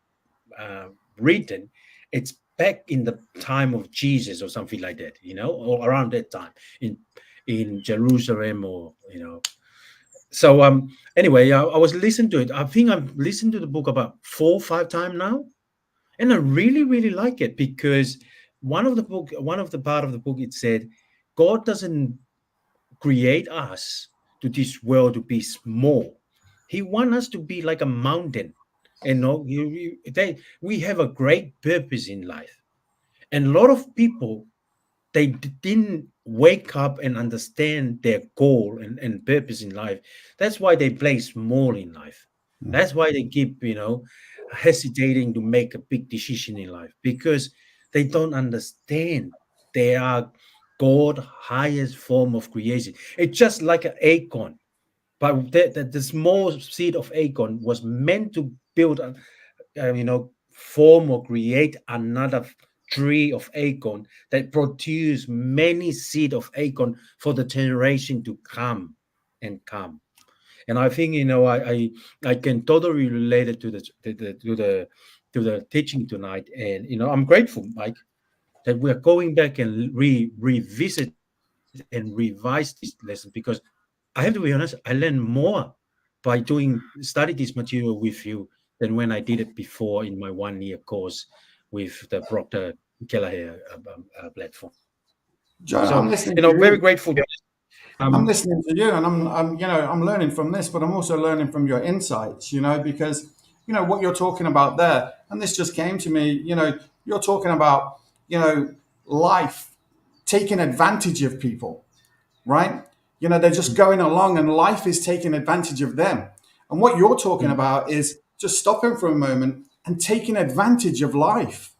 Speaker 4: written, it's back in the time of Jesus or something like that, or around that time in Jerusalem So anyway, I was listening to it. I think I've listened to the book about 4 or 5 times now, and I really, really like it because one of the part of the book, it said, God doesn't create us to this world to be small. He wants us to be like a mountain. We have a great purpose in life, and a lot of people, they didn't wake up and understand their goal and purpose in life. That's why they play small in life. That's why they keep, hesitating to make a big decision in life, because they don't understand they are God's highest form of creation. It's just like an acorn, but the small seed of acorn was meant to build form or create another tree of acorn that produce many seed of acorn for the generation to come and come. And I think I can totally relate it to the teaching tonight. And I'm grateful, Mike, that we're going back and revisit and revise this lesson, because I have to be honest, I learned more by study this material with you than when I did it before in my 1-year course with the Proctor platform.
Speaker 3: John,
Speaker 4: So,
Speaker 3: I'm listening to
Speaker 4: very
Speaker 3: you.
Speaker 4: grateful.
Speaker 3: I'm listening to you, and I'm learning from this, but I'm also learning from your insights, because what you're talking about there, and this just came to me, you're talking about, life taking advantage of people, right? They're just going along and life is taking advantage of them. And what you're talking about is just stopping for a moment and taking advantage of life,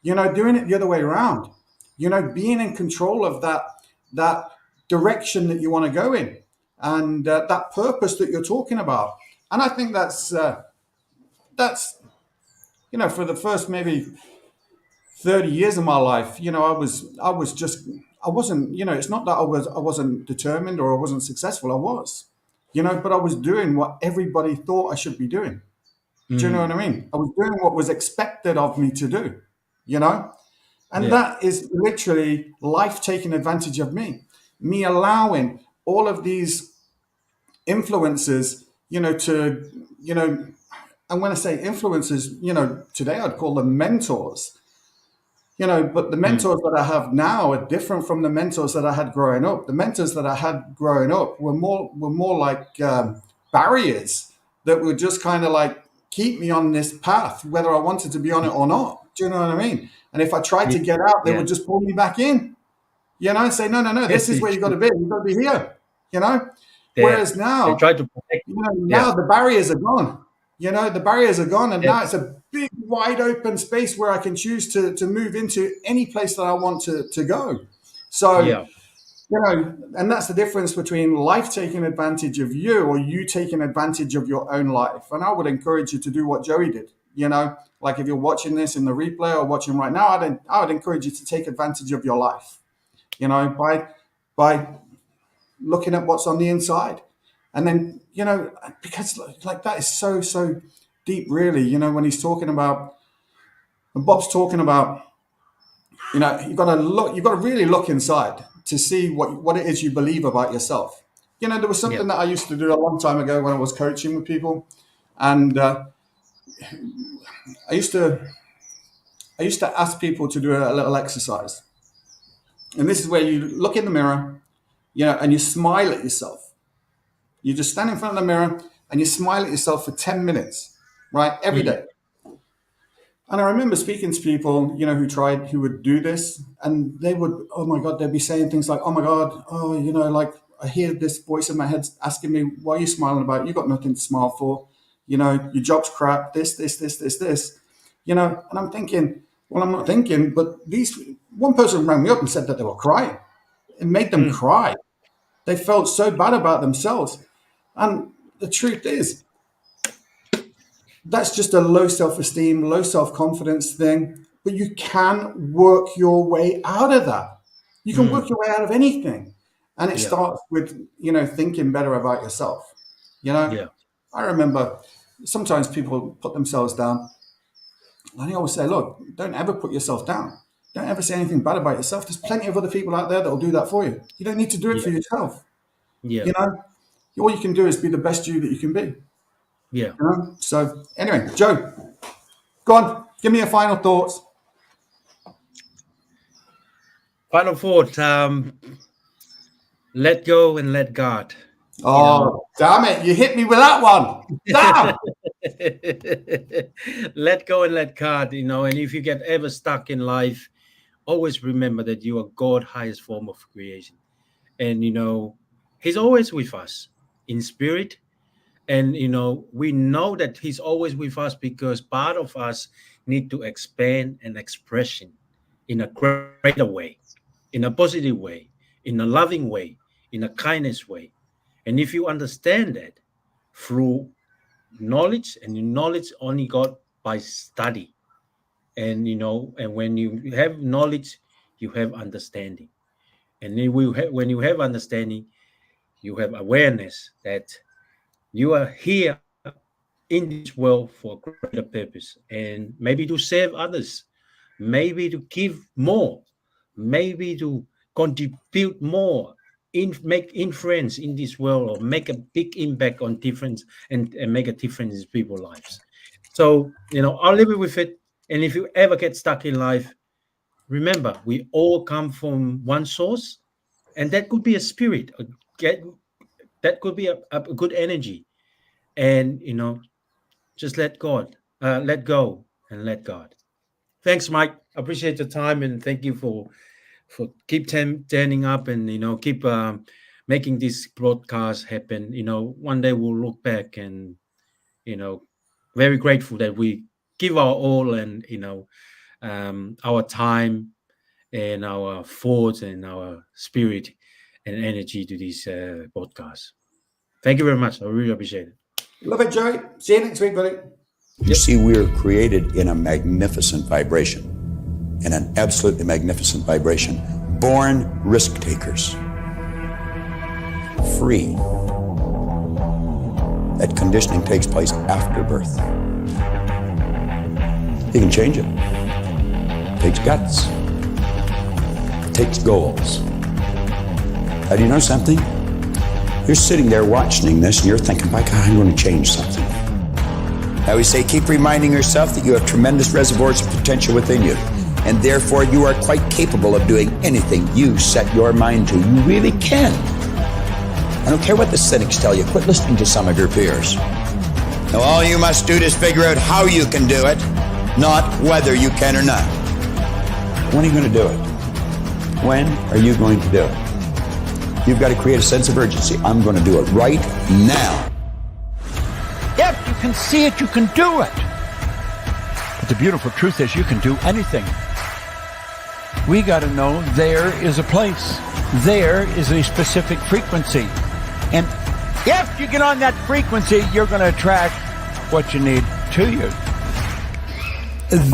Speaker 3: doing it the other way around, being in control of that direction that you want to go in, and that purpose that you're talking about. And I think that's for the first maybe 30 years of my life, I wasn't, it's not that I wasn't determined or I wasn't successful. I was, but I was doing what everybody thought I should be doing. Do you know what I mean? I was doing what was expected of me to do, and that is literally life taking advantage of me allowing all of these influences, and when I say influences, today I'd call them mentors. But the mentors that I have now are different from the mentors that I had growing up. The mentors that I had growing up were more like barriers that would just kind of like keep me on this path, whether I wanted to be on it or not. Do you know what I mean? And if I tried to get out, they would just pull me back in, and say, no, this is where you got to be. You got to be here, Whereas now,
Speaker 4: they try to protect
Speaker 3: now the barriers are gone. The barriers are gone, and now it's a big, wide open space where I can choose to move into any place that I want to go. So, and that's the difference between life taking advantage of you or you taking advantage of your own life. And I would encourage you to do what Joey did. Like if you're watching this in the replay or watching right now, I would encourage you to take advantage of your life, by looking at what's on the inside. And then, because like that is so deep, really, when he's talking about, and Bob's talking about you've got to look. You've got to really look inside to see what it is you believe about yourself. There was something that I used to do a long time ago when I was coaching with people, and I used to ask people to do a little exercise. And this is where you look in the mirror, and you smile at yourself. You just stand in front of the mirror and you smile at yourself for 10 minutes, right? Every day. And I remember speaking to people, who would do this, and they would, oh my God, they'd be saying things like, oh my God, like I hear this voice in my head asking me, why are you smiling about? You got nothing to smile for. Your job's crap, this. And I'm thinking, well, I'm not thinking, but one person rang me up and said that they were crying. It made them cry. They felt so bad about themselves. And the truth is, that's just a low self-esteem, low self-confidence thing. But you can work your way out of that. You can work your way out of anything. And it starts with, thinking better about yourself. I remember sometimes people put themselves down. And I always say, look, don't ever put yourself down. Don't ever say anything bad about yourself. There's plenty of other people out there that will do that for you. You don't need to do it for yourself. All you can do is be the best you that you can be. So anyway, Joe, go on. Give me your final thoughts.
Speaker 4: Final thought, let go and let God.
Speaker 3: Oh, damn it. You hit me with that one. Damn.
Speaker 4: Let go and let God, and if you get ever stuck in life, always remember that you are God's highest form of creation. And, He's always with us in spirit. And, we know that He's always with us because part of us need to expand and expression in a greater way, in a positive way, in a loving way, in a kindness way. And if you understand that through knowledge, and knowledge only got by study, and and when you have knowledge, you have understanding, and when you have understanding, you have awareness that you are here in this world for a greater purpose, and maybe to save others, maybe to give more, maybe to contribute more, make influence in this world, or make a big impact on difference and make a difference in people's lives. So, I'll leave it with it. And if you ever get stuck in life, remember, we all come from one source, and that could be a spirit, that could be a good energy. And, just let go and let God. Thanks, Mike. I appreciate your time, and thank you for keep turning up and, keep making this broadcast happen. One day we'll look back and, very grateful that we give our all and, our time and our thoughts and our spirit and energy to this podcast. Thank you very much. I really appreciate it.
Speaker 3: Love it, Joey. See you next week, buddy.
Speaker 1: You see, we are created in a magnificent vibration, in an absolutely magnificent vibration. Born risk takers. Free. That conditioning takes place after birth. You can change it. It takes guts. It takes goals. Now, do you know something? You're sitting there watching this and you're thinking, by God, I'm going to change something. I always say, keep reminding yourself that you have tremendous reservoirs of potential within you, and therefore you are quite capable of doing anything you set your mind to. You really can. I don't care what the cynics tell you. Quit listening to some of your peers. Now, all you must do is figure out how you can do it, not whether you can or not. When are you going to do it? When are you going to do it? You've got to create a sense of urgency. I'm going to do it right now.
Speaker 2: If you can see it, you can do it. But the beautiful truth is you can do anything. We got to know there is a place. There is a specific frequency. And if you get on that frequency, you're going to attract what you need to you.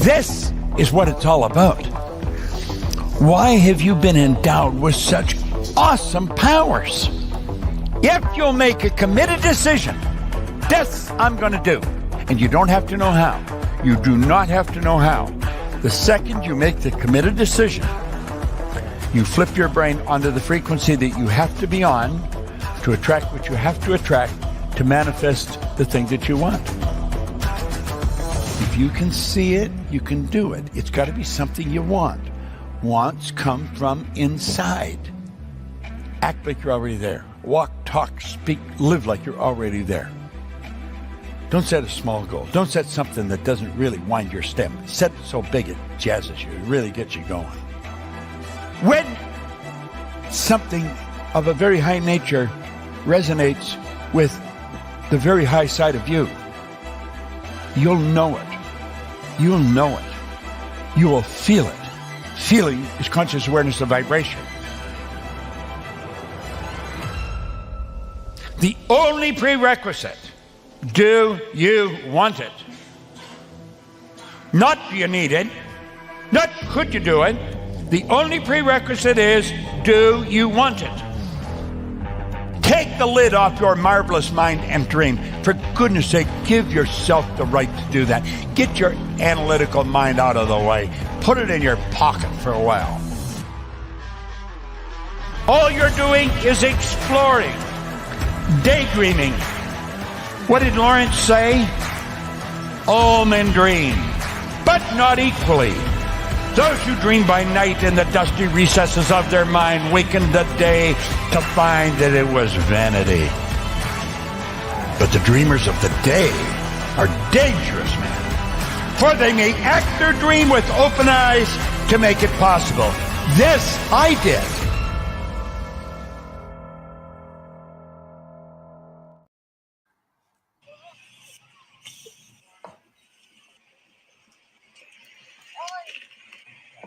Speaker 2: This is what it's all about. Why have you been endowed with such awesome powers? If you'll make a committed decision, this I'm going to do. And you don't have to know how. You do not have to know how. The second you make the committed decision, you flip your brain onto the frequency that you have to be on to attract what you have to attract to manifest the thing that you want. If you can see it, you can do it. It's got to be something you want. Wants come from inside. Act like you're already there. Walk, talk, speak, live like you're already there. Don't set a small goal. Don't set something that doesn't really wind your step. Set it so big it jazzes you. It really gets you going. When something of a very high nature resonates with the very high side of you, you'll know it. You'll know it. You will feel it. Feeling is conscious awareness of vibration. The only prerequisite, do you want it? Not do you need it, not could you do it. The only prerequisite is, do you want it? Take the lid off your marvelous mind and dream. For goodness sake, give yourself the right to do that. Get your analytical mind out of the way. Put it in your pocket for a while. All you're doing is exploring, daydreaming. What did Lawrence say? All men dream, but not equally. Those who dream by night in the dusty recesses of their mind waken the day to find that it was vanity. But the dreamers of the day are dangerous men, for they may act their dream with open eyes to make it possible. This I did.